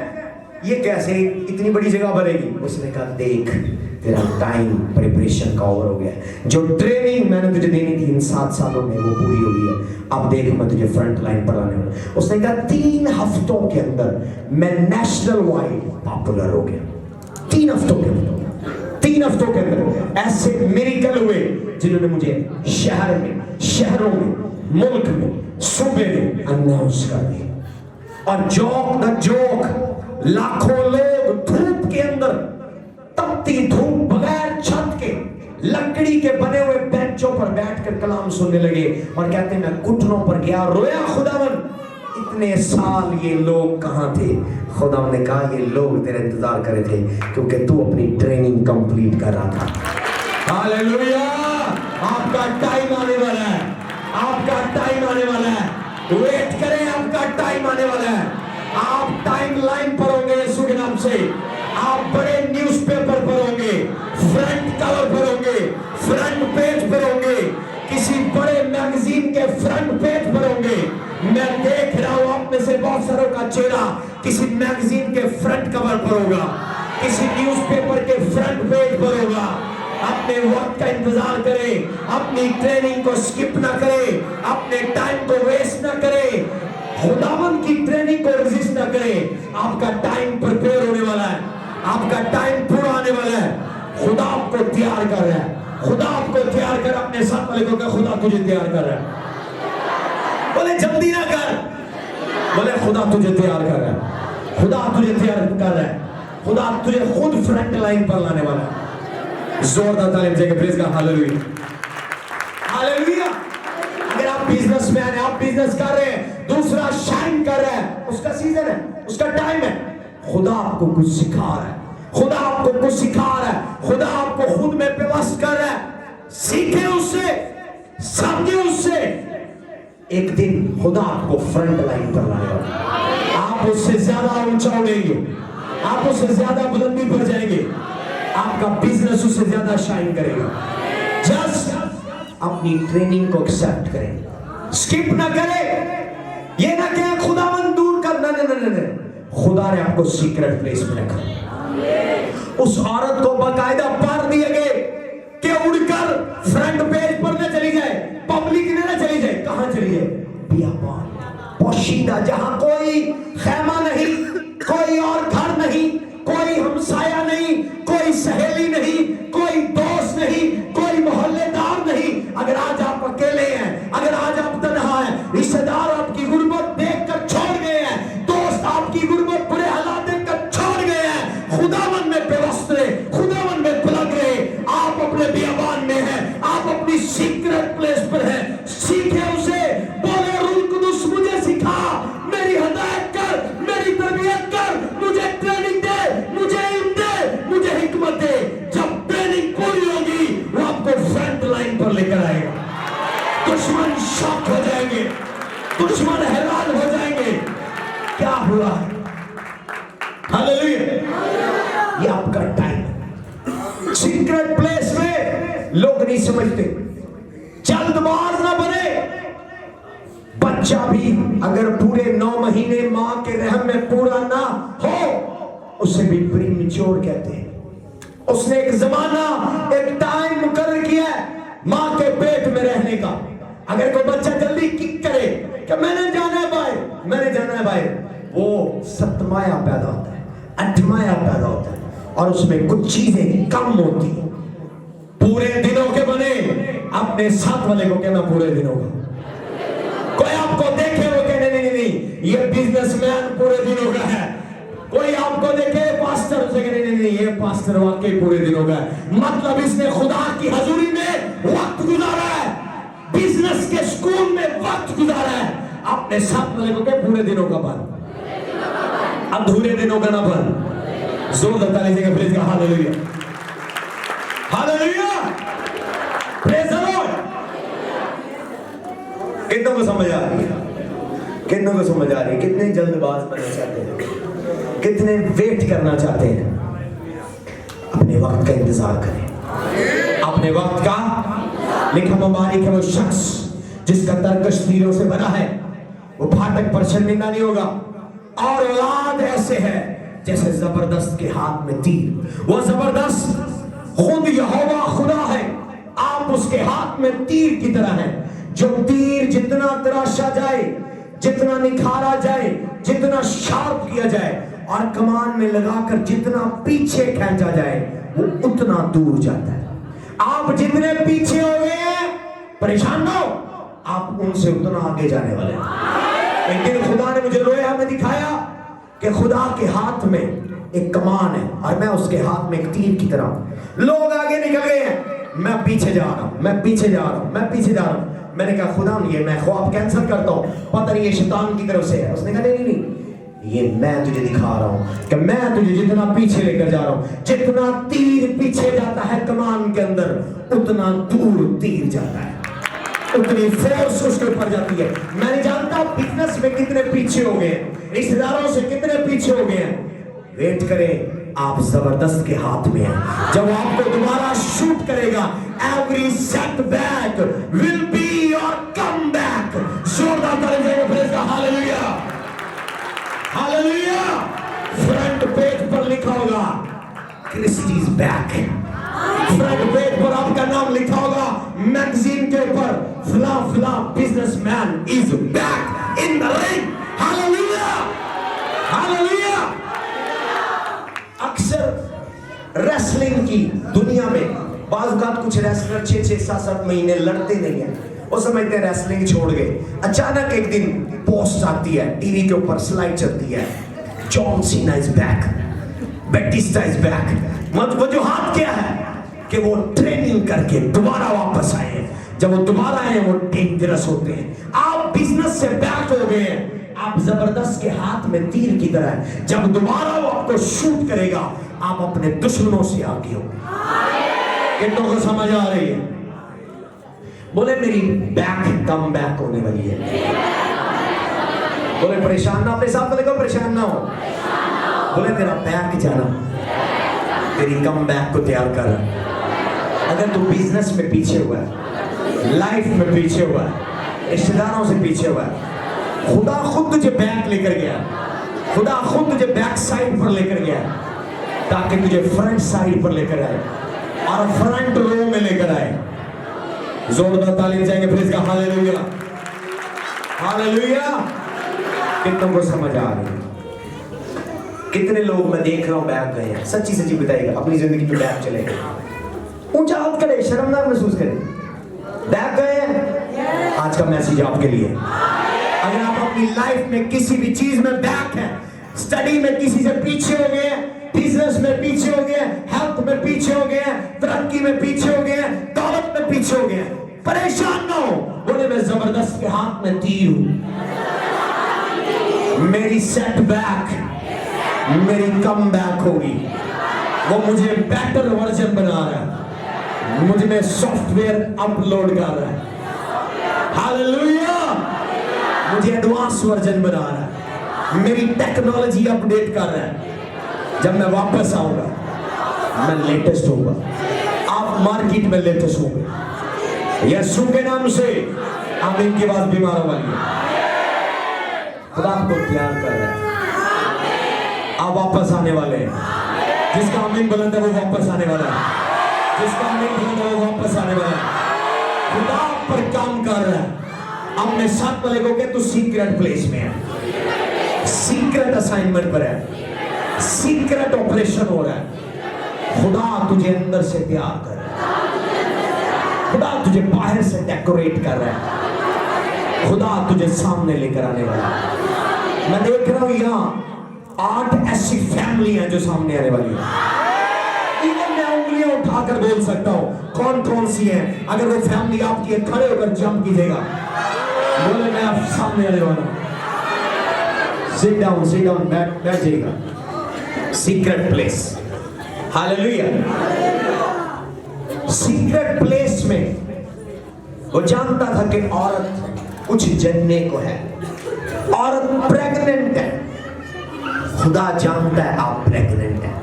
ये कैसे इतनी बड़ी जगह भरेगी? उसने कहा देख तेरा टाइम प्रिपरेशन का ओवर हो गया। जो ट्रेनिंग मैंने तुझे देनी थी इन 7 सालों में वो पूरी हो गई है। अब देख मैं तुझे फ्रंट लाइन पर लाने वाला। उसने कहा 3 हफ्तों के अंदर मैं नेशनल वाइड पॉपुलर हो गया। 3 हफ्तों के अंदर ऐसे मिरेकल हुए जिन्होंने मुझे शहर में, शहरों में, मुल्क में, सूबे में अनाउंस कर दिया। और जोक लाखों लोग धूप के अंदर, तपती धूप, बगैर छत के, लकड़ी के बने हुए बेंचों पर बैठकर कलाम सुनने लगे। और कहते हैं मैं घुटनों पर गया, रोया खुदावन इतने साल ये लोग कहां थे? खुदा ने कहा ये लोग तेरा इंतजार कर रहे थे क्योंकि तू अपनी ट्रेनिंग कंप्लीट कर रहा था। हालेलुया! आपका टाइम आने वाला है, आपका टाइम आने वाला है। वेट करें, आपका टाइम आने वाला है। आप टाइम लाइन पर होंगे यीशु के नाम से। आप बड़े न्यूज़पेपर पर होंगे, फ्रंट कवर पर होंगे, फ्रंट पेज पर होंगे, किसी बड़े मैगजीन के फ्रंट पेज पर होंगे। मैं देख रहा हूं आप में से बहुत सारों का चेहरा किसी मैगजीन के फ्रंट कवर पर होगा, किसी न्यूज़पेपर के फ्रंट पेज पर होगा। अपने वक्त का इंतजार करें, अपनी ट्रेनिंग को स्किप ना करें, अपने टाइम को वेस्ट ना करें, खुदावन की ट्रेनिंग को रेजिस्ट ना करें। आपका टाइम प्रिपेयर होने वाला है, आपका टाइम पूरा आने वाला है। खुदा आपको तैयार कर रहा है, खुदा आपको तैयार कर। अपने साथ वाले को कहा खुदा तुझे तैयार कर रहा है। बोले जल्दी ना कर, बोले खुदा तुझे तैयार कर रहा है, खुदा तुझे तैयार कर रहा है, खुदा तुझे खुद फ्रंट लाइन पर लाने वाला है। जोरदार तालीम देके प्रेज का हालेलुया, हालेलुया। अगर आप बिजनेसमैन हैं, आप बिजनेस कर रहे हैं, दूसरा शाइन कर रहा है, उसका सीजन है, उसका टाइम है। खुदा आपको कुछ सिखा रहा है, खुदा आपको कुछ सिखा रहा है, खुदा आपको खुद में व्यवस्थ कर रहा है। सीखे उससे, समझे उससे। एक दिन खुदा आपको फ्रंट लाइन पर लाने वाला है। आप उससे ज्यादा ऊंचा उड़ेंगे, आप उससे ज्यादा बुलंदी पर जाएंगे, आपका बिजनेस उससे ज्यादा शाइन करेगा। जस्ट अपनी ट्रेनिंग को एक्सेप्ट करें, स्किप ना करें। ये ना कहें खुदावन दूर कर, नहीं, खुदा ने आपको सीक्रेट प्लेस में रखा। उस औरत को बाकायदा पार दिए गए कि उड़कर फ्रंट पेज पर न चली जाए, पब्लिक में न चली जाए। कहां चली जाए? बियाबान, पोशीदा, जहां कोई खैमा नहीं, कोई और घर नहीं, कोई हमसाया नहीं, कोई सहेली नहीं, कोई दोस्त नहीं, कोई मोहल्लेदार नहीं। अगर आज आप अकेले हैं, अगर आज आप तन्हा हैं, रिश्तेदार आपकी गुर्बत देखकर छोड़ गए हैं, दोस्त आपकी गुर्बत बुरे हालात देखकर छोड़ गए हैं, खुदावन में बेवस्त रहे, खुदावन में पलट रहे। आप अपने बियाबान में हैं, आप अपनी सीक्रेट प्लेस पर हैं। सीखे उसे, बोले रूह कुदुस मुझे सिखा, मेरी हिदायत कर, मेरी तरबियत कर, मुझे ट्रेनिंग दे, मुझे इल्म दे, मुझे हिकमत दे। जब ट्रेनिंग पूरी होगी वो आपको फ्रंट लाइन पर लेकर आएगा। दुश्मन शॉक हो जाएंगे, दुश्मन हैरान हो जाएंगे, क्या हुआ? हालेलुया! ये आपका टाइम है। सीक्रेट प्लेस में लोग नहीं समझते। जल्दबाज ना बने, बच्चा भी अगर पूरे 9 महीने माँ के रहम में पूरा ना हो उसे भी प्रीमेच्योर कहते हैं। उसने एक जमाना, एक टाइम मुकर्रर किया है माँ के पेट में रहने का। अगर कोई बच्चा जल्दी किक करे कि मैंने जाना है बाहर, मैंने जाना है बाहर, वो सप्तमाया पैदा होता है, अठमाया पैदा होता है और उसमें कुछ चीजें कम होती। पूरे दिनों के बने, अपने साथ वाले को कहना पूरे दिनों का। कोई आपको देखे वो कहने नहीं, ये बिजनेसमैन पूरे दिनों का है। कोई आपको देखे पास्टर, उसे कहने नहीं, ये पास्टर वाकई पूरे दिनों का है। मतलब इसने खुदा की हजूरी में वक्त गुजारा है, बिजनेस के स्कूल में वक्त गुजारा है। अपने साथ वाले को कहे पूरे दिनों का बन, अधूरे दिनों का ना बन। जोरदार ताली देंगे प्रेज का hallelujah, hallelujah, praise the Lord. कितनों को समझ आ रही है? कितनों को समझ आ रही है? कितने जल्दबाज बनना चाहते हैं, कितने वेट करना चाहते हैं? अपने वक्त का इंतजार करें, अपने वक्त का। लिखा मुबारक है वो शख्स जिसका तरकश तीरों से बना है, वो फाटक पर शर्मिंदा नहीं होगा। और औलाद ऐसे है जैसे जबरदस्त के हाथ में तीर। वो जबरदस्त खुद यहोवा खुदा है, आप उसके हाथ में तीर की तरह है। जो तीर जितना तराशा जाए, जितना निखारा जाए, जितना शार्प किया जाए और कमान में लगाकर जितना पीछे खींचा जाए वो उतना दूर जाता है। आप जितने पीछे हो गए परेशान ना हो, आप उनसे उतना आगे जाने वाले हैं। एक दिन खुदा ने मुझे रोया में दिखाया कि खुदा के हाथ में एक कमान है और मैं उसके हाथ में एक तीर की तरह। लोग आगे निकल गए हैं, मैं पीछे जा रहा हूं, मैं पीछे जा रहा हूं, मैं पीछे जा रहा हूं। मैंने कहा खुदा ये मैं ख्वाब कैंसिल करता हूं, पता नहीं ये शैतान की तरफ से है। उसने कहा नहीं नहीं, ये मैं तुझे दिखा रहा हूं कि मैं तुझे जितना पीछे लेकर जा रहा हूं, जितना तीर पीछे जाता है कमान के अंदर उतना दूर तीर जाता है, उतनी फोर्स उसके ऊपर जाती है। मैं नहीं जानता बिजनेस में कितने पीछे हो गए, रिश्तेदारों से कितने पीछे हो गए। वेट करें, आप जबरदस्त के हाथ में हैं। जब आपको दोबारा शूट करेगा, every setback will be your comeback. जोरदार ताली देंगे प्रेज का हालेलुया, हालेलुया। फ्रंट पेज पर लिखा होगा क्रिस्टीज बैक, फ्रंट पेज पर आपका नाम लिखा होगा मैगजीन के ऊपर, फला फला businessman is back in the ring. Hallelujah, hallelujah. अक्सर रेसलिंग की दुनिया में बाज़ कुछ रेसलर 6-7 महीने लड़ते नहीं है, वो समझते हैं रेसलिंग छोड़ गए। अचानक एक दिन पोस्ट आती है, टीवी के ऊपर स्लाइड चलती है, John Cena is back, Batista is back. वजूहात क्या है कि वो ट्रेनिंग करके दोबारा वापस आए हैं। जब वो दोबारा आए वो डेंजरस होते हैं। आप बिजनेस से बैक हो गए हैं, आप जबरदस्त के हाथ में तीर की तरह है। जब दोबारा वो आपको शूट करेगा आप अपने दुश्मनों से आगे हो। कितनों को समझ आ रही है? बोले मेरी बैक कम बैक होने वाली है। बोले परेशान ना, अपने साथ वाले को परेशान ना हो। बोले तेरा बैक जाना, तेरी कम बैक को तैयार कर। अगर तू बिजनेस में पीछे हुआ है, लाइफ में पीछे हुआ है, रिश्तेदारों से पीछे हुआ है, खुदा खुद तुझे बैक लेकर गया, खुदा खुद तुझे बैक साइड पर लेकर गया ताकि तुझे फ्रंट साइड पर लेकर आए और फ्रंट रो में लेकर आए। जोरदार ताली जाएंगे प्लीज का हालेलुया, हालेलुया। कितनों को समझ आ रही है? कितने लोग मैं देख रहा हूं बैक गए हैं? सच्ची सच्ची बताइएगा, अपनी जिंदगी में बैक चले गए, ऊंचा हाथ करे, शर्मनाक महसूस करे, बैक गए हैं। आज का मैसेज आपके लिए, अगर आप अपनी लाइफ में किसी भी चीज में बैक है, स्टडी में किसी से पीछे हो गए, बिजनेस में पीछे हो गए, हेल्थ में पीछे हो गए, तरक्की में पीछे हो गए, दौलत में पीछे हो गए, परेशान ना हो। बोले मैं जबरदस्त के हाथ में तीर हूं, मेरी सेटबैक मेरी कम बैक होगी, वो मुझे बेटर वर्जन बना रहा है, मुझे में सॉफ्टवेयर अपलोड कर रहा है, हालेलुया, मुझे एडवांस वर्जन बना रहा है, मेरी टेक्नोलॉजी अपडेट कर रहा है। जब मैं वापस आऊंगा मैं लेटेस्ट होगा, आप मार्केट में लेटेस्ट होंगे। यीशु के नाम से आमीन की बात बीमारों वाली है। खुदा आपको तैयार कर रहा है, आप वापस आने वाले हैं। जिसका आमीन बुलंद है वो वापस आने वाला है, जिसका आमीन बुलंद है वो वापस आने वाला है। खुदा आप पर काम कर रहा है। अपने साथ वाले को कह, तू सीक्रेट प्लेस में है, सीक्रेट असाइनमेंट पर है, सीक्रेट ऑपरेशन हो रहा है। खुदा तुझे अंदर से प्यार कर रहा है, खुदा तुझे बाहर से डेकोरेट कर रहा है, खुदा तुझे सामने लेकर आने वाला है। मैं देख रहा हूं यहाँ 8 ऐसी फैमिली हैं जो सामने आने वाली है। इवन मैं उंगलियां उठाकर बोल सकता हूं कौन कौन सी हैं। अगर वो फैमिली आपकी है, खड़े होकर जंप कीजिएगा, बोले मैं आप सामने आने वाला हूं। सिट डाउन, बैठ जाइएगा। Secret place, hallelujah. Secret place में वो जानता था कि औरत कुछ जनने को है, औरत प्रेग्नेंट है। खुदा जानता है आप प्रेग्नेंट हैं।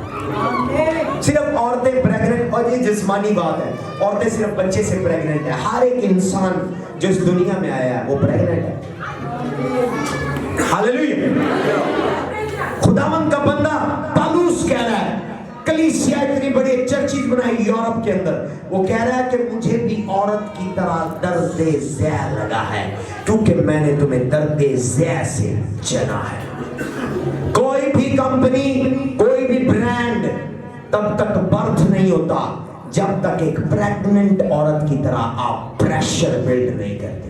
सिर्फ औरतें प्रेग्नेंट, और ये जिस्मानी बात है, औरतें सिर्फ बच्चे से प्रेग्नेंट है। हर एक इंसान जो इस दुनिया में आया है वो प्रेग्नेंट है। हालेलुया। खुदावंद का बंदा पौलुस कह रहा है, कलीसिया इतनी बड़ी चर्चिज बनाई यूरोप के अंदर, वो कह रहा है कि मुझे भी औरत की तरह दर्द ज़ैर लगा है, क्योंकि मैंने तुम्हें दर्द ज़ैर से जना है। कोई भी कंपनी, कोई भी ब्रांड तब तक बर्थ नहीं होता जब तक एक प्रेग्नेंट औरत की तरह आप प्रेशर बिल्ड नहीं करते।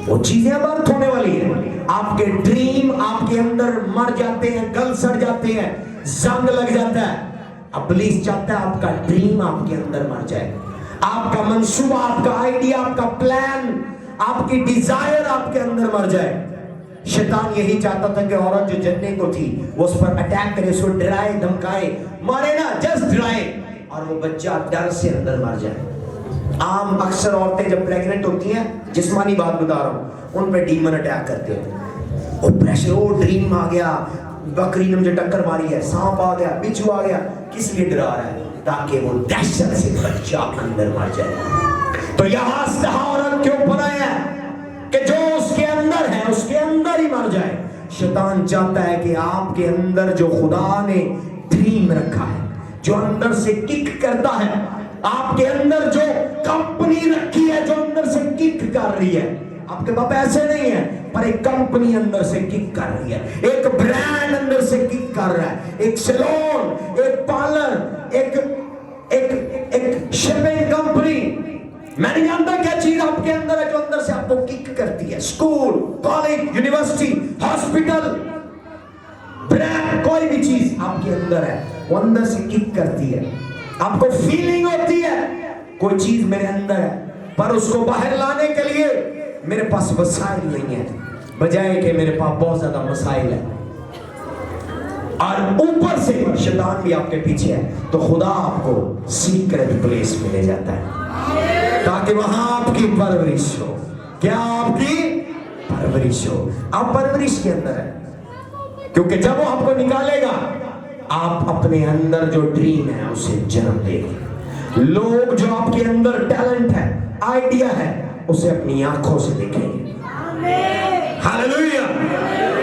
वो चीजें बर्थ होने वाली है। आपके ड्रीम आपके अंदर मर जाते हैं, गल सड़ जाते हैं, जंग लग जाता है। इब्लीस चाहता है आपका ड्रीम आपके अंदर मर जाए, आपका मंसूबा, आपका आइडिया, आपका प्लान, आपकी डिजायर आपके अंदर मर जाए। शैतान यही चाहता था कि औरत जो जनने को थी वो उस पर अटैक करे, उसको डराए धमकाए, मारे ना, जस्ट डराए, और वो बच्चा डर से अंदर मर जाए। आम अक्सर औरतें जब प्रेग्नेंट होती हैं, जिस्मानी बात बता रहा हूं, उन पे डीमन अटैक करते हैं। वो प्रेशर, वो ड्रीम आ गया, बकरी ने मुझे टक्कर मारी है, सांप आ गया, बिच्छू आ गया, किस लिए डरा रहा है? ताकि वो दहशत से बच्चा अंदर मर जाए। तो यहां से औरत क्यों बनाया कि जो उसके अंदर है उसके अंदर ही मर जाए। शैतान चाहता है कि आपके अंदर जो खुदा ने ड्रीम रखा है, जो अंदर से किक करता है, आपके अंदर जो कंपनी रखी है जो अंदर से किक कर रही है, आपके पास पैसे नहीं है पर एक कंपनी अंदर से किक कर रही है, एक ब्रांड अंदर से किक कर रहा है, एक सैलून, एक पार्लर, एक शिपिंग कंपनी, मैं नहीं जानता क्या चीज आपके अंदर है जो अंदर से आपको किक करती है। School, college, university, hospital, brand, कोई भी चीज आपके अंदर है वो अंदर से किक करती है। आपको फीलिंग होती है कोई चीज मेरे अंदर है, पर उसको बाहर लाने के लिए मेरे पास वसाइल नहीं है, बजाय कि मेरे पास बहुत ज्यादा वसाइल है। और ऊपर से शैतान भी आपके पीछे है, तो खुदा आपको सीक्रेट प्लेस में ले जाता है ताकि वहां आपकी परवरिश हो। क्या आपकी परवरिश हो? आप परवरिश के अंदर है, क्योंकि जब वो आपको निकालेगा आप अपने अंदर जो ड्रीम है उसे जन्म देंगे। लोग जो आपके अंदर टैलेंट है, आइडिया है, उसे अपनी आंखों से देखेंगे। हालेलुया।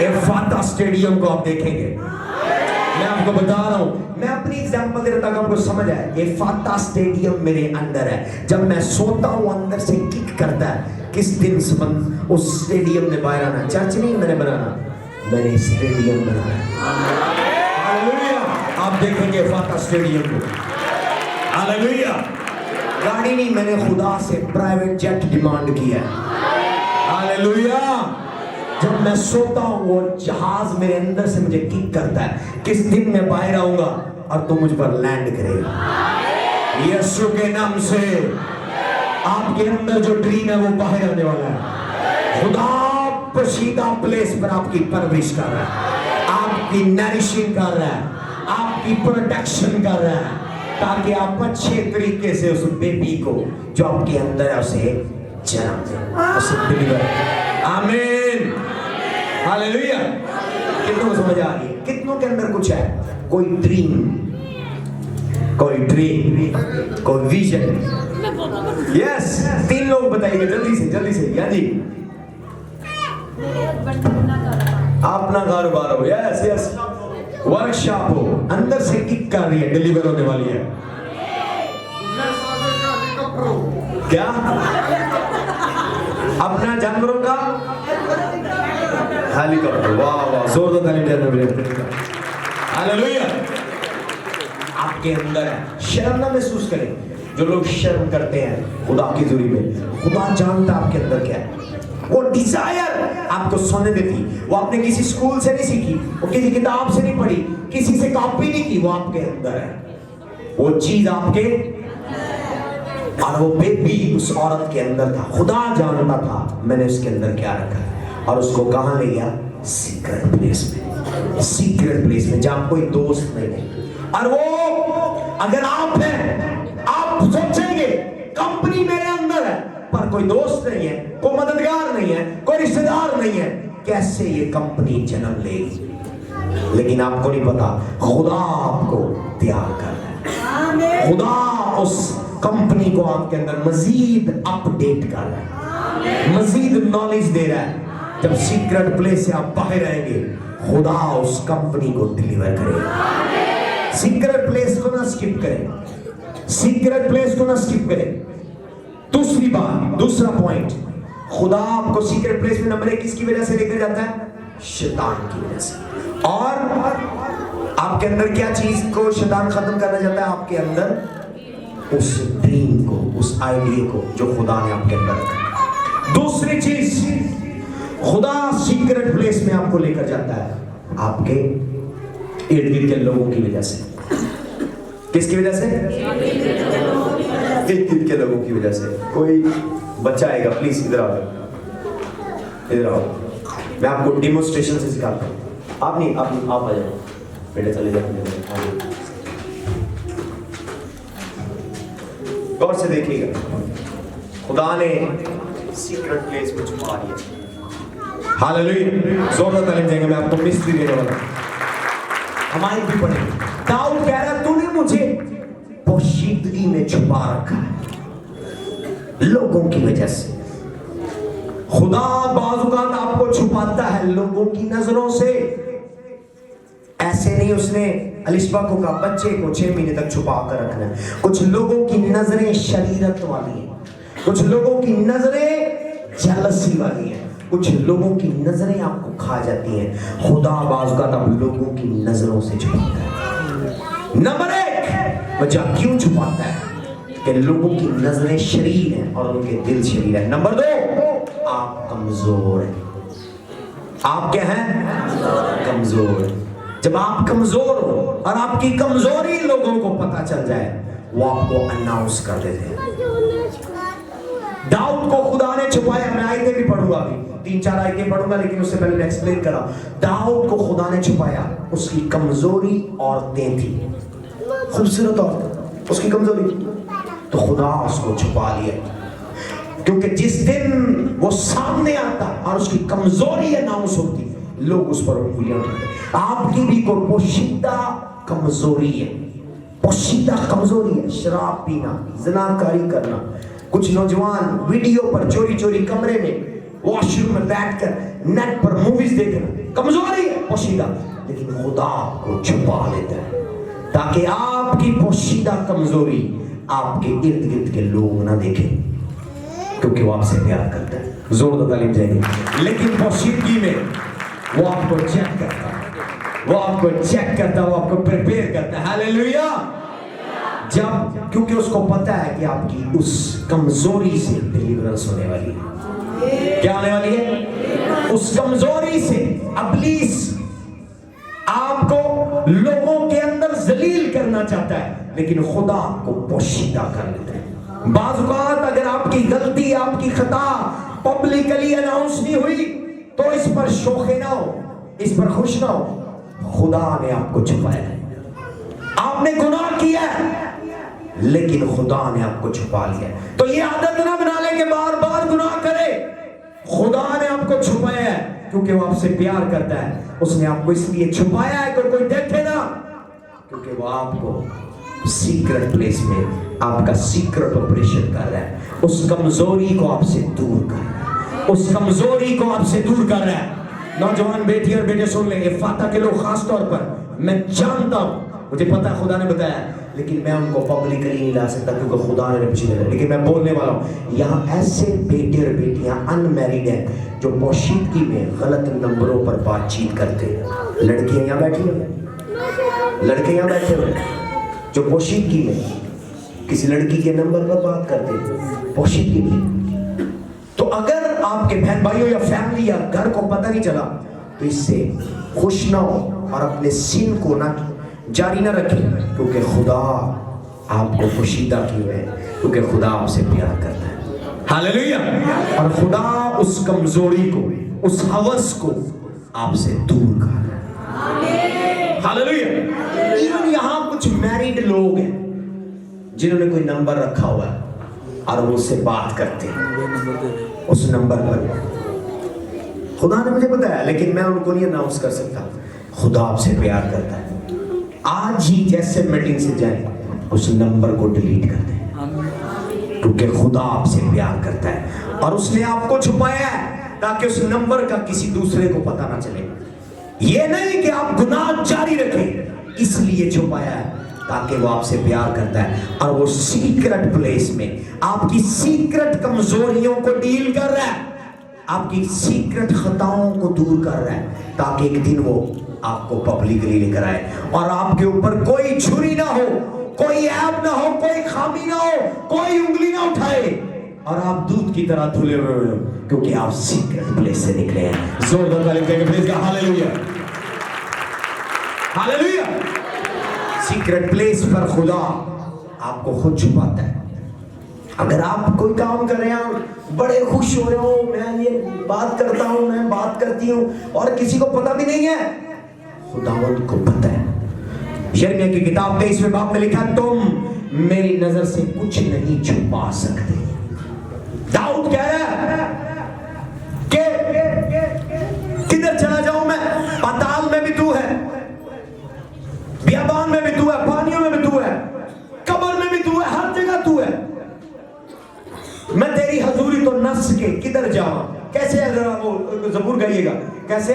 एफाता स्टेडियम को आप देखेंगे। मैं आपको बता रहा हूं, मैं अपनी एग्जांपल दे रहा था, आपको समझ आया। एफाता स्टेडियम मेरे अंदर है। जब मैं सोता हूं अंदर से किक करता है, किस दिन संबंध उस स्टेडियम ने बाहर आना। चर्च नहीं मैंने बनाना, मैंने स्टेडियम बनाना। हालेलुया। आप देखेंगे एफाता स्टेडियम को। हालेलुया। गाड़ी नहीं, मैंने खुदा से प्राइवेट जेट डिमांड किया। हालेलुया। जब मैं सोता हूं वो जहाज मेरे अंदर से मुझे किक करता है, किस दिन मैं बाहर आऊंगा और तुम मुझ पर लैंड करेगा। यीशु के नाम से आपके अंदर जो ड्रीम है वो बाहर आने वाला है। खुदा पसीदा प्लेस पर आपकी परवरिश कर रहा है, आपकी नरिशिंग कर रहा है, आपकी प्रोटेक्शन कर रहा है, ताकि आप अच्छे तरीके से उस बेबी को जो आपके अंदर है उसे जन्म दें, उसे डिलीवर। आमीन। हालेलुया। कितनों को समझ आ रही है? कितनों के अंदर कुछ है, कोई ड्रीम, कोई विजन। यस, 3 लोग बताइए जल्दी से। यानी अपना कारोबार हो, यस यस, वर्कशॉप हो, अंदर से किक कर रही है, डिलीवर होने वाली है। क्या? अपना जानवरों का हेलीकॉप्टर, वाह वाह, जोरदार ताली देना। हालेलुया। आपके अंदर है, शर्म ना महसूस करें। जो लोग शर्म करते हैं खुदा की दूरी में, खुदा जानता आपके अंदर क्या है। वो डिजायर आपको सोने देती, वो आपने किसी स्कूल से नहीं सीखी, वो किसी किताब से नहीं पढ़ी, किसी से कॉपी नहीं की, वो आपके अंदर है। वो चीज आपके, और वो बेबी उस औरत के अंदर था। खुदा जानता था मैंने उसके अंदर क्या रखा है, और उसको कहां ले गया? सीक्रेट प्लेस में। सीक्रेट प्लेस में जहां कोई दोस्त नहीं है। और वो अगर आप हैं, आप सोचेंगे कंपनी मेरे अंदर है, पर कोई दोस्त नहीं है, कोई मददगार नहीं है, कोई रिश्तेदार नहीं है, कैसे ये कंपनी जन्म लेगी? लेकिन आपको नहीं पता, खुदा आपको तैयार कर रहा है। खुदा उस कंपनी को आपके अंदर मजीद अपडेट कर रहा है, मजीद नॉलेज दे रहा है। जब सीक्रेट प्लेस से आप बाहर आएंगे, खुदा उस कंपनी को डिलीवर करेगा। सीक्रेट प्लेस को ना स्किप करें, सीक्रेट प्लेस को ना स्किप करें। दूसरी बात, दूसरा पॉइंट, खुदा आपको सीक्रेट प्लेस में नंबर 1 किसकी वजह से लेकर जाता है? शैतान की वजह से। और आपके अंदर क्या चीज को शैतान खत्म करना चाहता है? आपके अंदर उस ड्रीम को, उस आइडिया को जो खुदा ने आपके अंदर रखा। दूसरी चीज, खुदा सीक्रेट प्लेस में आपको लेकर जाता है आपके इर्द गिर्द के लोगों की वजह से। किसकी वजह से? इर्द गिर्द के लोगों की वजह से। कोई बच्चा आएगा, प्लीज इधर आओ, इधर आओ, मैं आपको डेमोन्स्ट्रेशन से सिखाता हूँ। आप नहीं, आप आ जाओ बेटे, चले जाओ। गौर से देखिएगा, खुदा ने सीक्रेट प्लेस में छुपा दिया। हालेलुया, जोरदार तालीम देंगे। मैं आपको मिस्ट्री देने वाला हूं। हमारी भी पढ़े, दाऊद कह रहा तूने मुझे पोशीदगी में छुपा रखा है लोगों की वजह से। खुदा बाज़-औक़ात आपको छुपाता है लोगों की नजरों से। ऐसे नहीं उसने अलिशबा को कहा बच्चे को 6 महीने तक छुपा कर रखना है। कुछ लोगों की नजरें शरीरत वाली हैं, कुछ लोगों की नजरें जेलसी वाली हैं, कुछ लोगों की नजरें आपको खा जाती हैं। खुदा बाज़-औक़ात आप लोगों की नजरों से छुपाता है। नंबर 1 वजह क्यों छुपाता है कि लोगों की नजरें शरीर हैं और उनके दिल शरीर है। नंबर 2, आप कमजोर हैं। आप क्या हैं? कमजोर। जब आप कमजोर हो और आपकी कमजोरी लोगों को पता चल जाए, वो आपको अनाउंस कर देते हैं। दाऊद को खुदा ने छुपाया। मैं आयतें भी पढ़ूंगा, अभी 3-4 आयतें पढ़ूंगा, लेकिन उससे पहले मैं एक्सप्लेन करा। दाऊद को खुदा ने छुपाया, उसकी कमजोरी औरतें थी, खूबसूरत औरत, उसकी कमजोरी, तो खुदा उसको छुपा लिया। क्योंकि जिस दिन वो सामने आता और उसकी कमजोरी अनाउंस होती, लोग उस पर उंगलियां उठाते। आपकी भी कोई पोशीदा कमजोरी है, पोशीदा कमजोरी है। शराब पीना, ज़िनाकारी करना, कुछ नौजवान वीडियो पर चोरी चोरी कमरे में वॉशरूम में बैठकर नेट पर मूवीज देखना, कमजोरी है पोशीदा। लेकिन खुदा को छुपा लेता है ताकि आपकी पोशीदा कमजोरी आपके इर्द गिर्द के लोग ना देखें, क्योंकि वो आपसे प्यार करता है। जोरदार तालीम जाएगी। लेकिन पोशीदगी में वो आपको चेक करता है, वो आपको चेक करता है, वो आपको प्रिपेयर करता है। हालेलुया। जब, क्योंकि उसको पता है कि आपकी उस कमजोरी से डिलीवरेंस होने वाली है। क्या होने वाली है? उस कमजोरी से इब्लीस आपको लोगों के अंदर जलील करना चाहता है, लेकिन खुदा आपको पोशीदा कर लेता है। बाज़ औक़ात अगर आपकी गलती, आपकी खता पब्लिकली अनाउंस नहीं हुई, तो इस पर शोखे ना हो, इस पर खुश ना हो। खुदा ने आपको छुपाया है। आपने गुनाह किया है, लेकिन खुदा ने आपको छुपा लिया। तो ये आदत ना बना ले कि बार बार गुनाह करे। खुदा ने आपको छुपाया है क्योंकि वो आपसे प्यार करता है। उसने आपको इसलिए छुपाया है कि कोई देखे ना, क्योंकि वो आपको सीक्रेट प्लेस में आपका सीक्रेट ऑपरेशन कर रहा है, उस कमजोरी को आपसे दूर कर रहा है। उस कमजोरी को आपसे दूर कर रहा है। नौजवान बेटी और बेटे सुन लेंगे, फाता के लोग खास तौर पर, मैं जानता हूं, मुझे पता है खुदा ने बताया, लेकिन मैं उनको पब्लिकली नहीं ला सकता क्योंकि खुदा ने पूछी है। लेकिन मैं बोलने वाला हूं, यहाँ ऐसे बेटे और बेटियां अनमैरिड हैं जो पोशीदगी में गलत नंबरों पर बातचीत करते हैं। लड़कियां यहाँ बैठी हैं, लड़के यहाँ बैठे हुए जो पोशीदगी में किसी लड़की के नंबर पर बात करते हैं, पोशीदगी में। तो अगर आपके बहन भाइयों या फैमिली या घर को पता नहीं चला, तो इससे खुश ना हो और अपने सिन को ना जारी ना रखें, क्योंकि खुदा आपको पोशीदा किए है, क्योंकि खुदा आपसे प्यार करता है। हालेलुया। और खुदा उस कमजोरी को, उस हवस को आपसे दूर कर रहा है। हालेलुया। इवन यहाँ कुछ मैरिड लोग हैं जिन्होंने कोई नंबर रखा हुआ है और वो उससे बात करते हैं उस नंबर पर। खुदा ने मुझे बताया, लेकिन मैं उनको नहीं अनाउंस कर सकता। खुदा आपसे प्यार करता है। आज ही जैसे मीटिंग से जाए उस नंबर को डिलीट कर दें, क्योंकि खुदा आपसे प्यार करता है और उसने आपको छुपाया है ताकि उस नंबर का किसी दूसरे को पता ना चले। ये नहीं कि आप गुनाह जारी रखें, इसलिए छुपाया है ताकि वो आपसे प्यार करता है और वो सीक्रेट प्लेस में आपकी सीक्रेट कमजोरियों को डील कर रहा है, आपकी सीक्रेट खताओं को दूर कर रहा है, ताकि एक दिन वो आपको पब्लिकली लेकर आए और आपके ऊपर कोई छुरी ना हो, कोई ऐब ना हो, कोई खामी ना हो, कोई उंगली ना उठाए और आप दूध की तरह धुले हुए हो, क्योंकि आप सीक्रेट प्लेस से निकले हैं। जोरदार ताली देंगे प्लीज का हालेलुया, हालेलुया। सीक्रेट प्लेस पर खुदा आपको खुद छुपाता है। अगर आप कोई काम कर रहे हैं, बड़े खुश हो रहे हो, मैं ये बात करता हूं, मैं बात करती हूं और किसी को पता भी नहीं है, खुदावंद को पता है। यिर्मयाह की किताब 23वें बाब में लिखा, तुम मेरी नजर से कुछ नहीं छुपा सकते। दाऊद कह रहा है कि किधर चला जाऊं मैं, पाताल में भी तू है, बियाबान में भी तू है, पानियों में भी तू है, कब्र में भी तू है, हर जगह तू है। मैं तेरी हजूरी तो नस के किधर जाऊं। कैसे है, जरा वो ज़बूर गाइएगा, कैसे?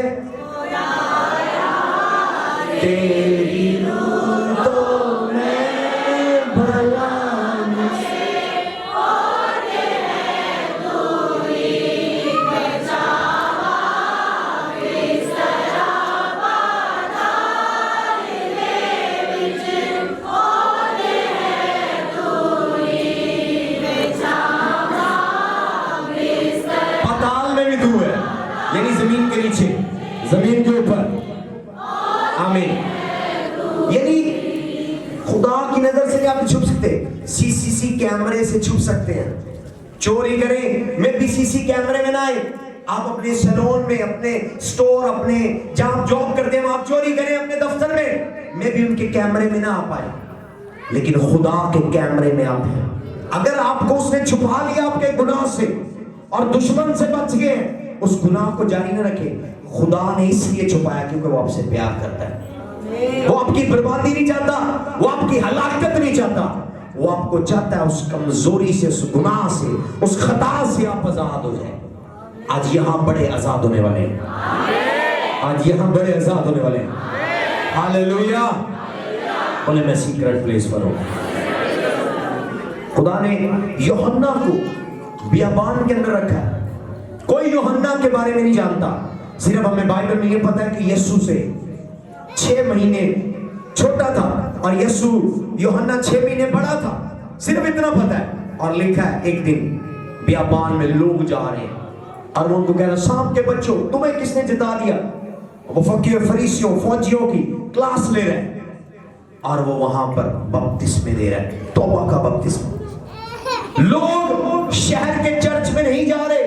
तेरी नूर तो मैं भला जमीन के नीचे, जमीन के ऊपर। आमीन। यानी खुदा की नजर से आप छुप सकते, सीसीसी कैमरे से छुप सकते हैं। चोरी करें मैं भी सीसी कैमरे में ना आए, आप अपने सैलून में, अपने स्टोर, अपने जहां जॉब करते हैं आप चोरी करें, अपने दफ्तर में, मैं भी उनके कैमरे में ना आ पाए, लेकिन खुदा के कैमरे में आप हैं। अगर आपको उसने छुपा लिया आपके गुनाह से और दुश्मन से बच गए, उस गुनाह को जारी न रखे। खुदा ने इसलिए छुपाया क्योंकि वो आपसे प्यार करता है। वो आपकी बर्बादी नहीं चाहता, वो आपकी हलाकत नहीं चाहता, वो आपको चाहता है उस कमजोरी से, उस गुनाह से, उस खता से आप आजाद हो जाए। आज यहाँ बड़े आजाद होने वाले हैं, आज यहाँ बड़े आजाद होने वाले हैं। हालेलुया। बोले मैं सीक्रेट प्लेस पर हूं। खुदा ने यूहन्ना को बियाबान के अंदर रखा है। कोई यूहन्ना के बारे में नहीं जानता, सिर्फ हमें बाइबल में ये पता है कि यीशु से 6 महीने छोटा था और यीशु यूहन्ना 6 महीने बड़ा था, सिर्फ इतना पता है। और लिखा है एक दिन बियाबान में लोग जा रहे हैं और वो उनको कह रहे, सांप के बच्चों तुम्हें किसने जिता दिया? वो फकीर फरीसियों फौजियों की क्लास ले रहे हैं और वो वहां पर बपतिस्मे दे रहे हैं, तौबा का बपतिस्मा। लोग शहर के चर्च में नहीं जा रहे,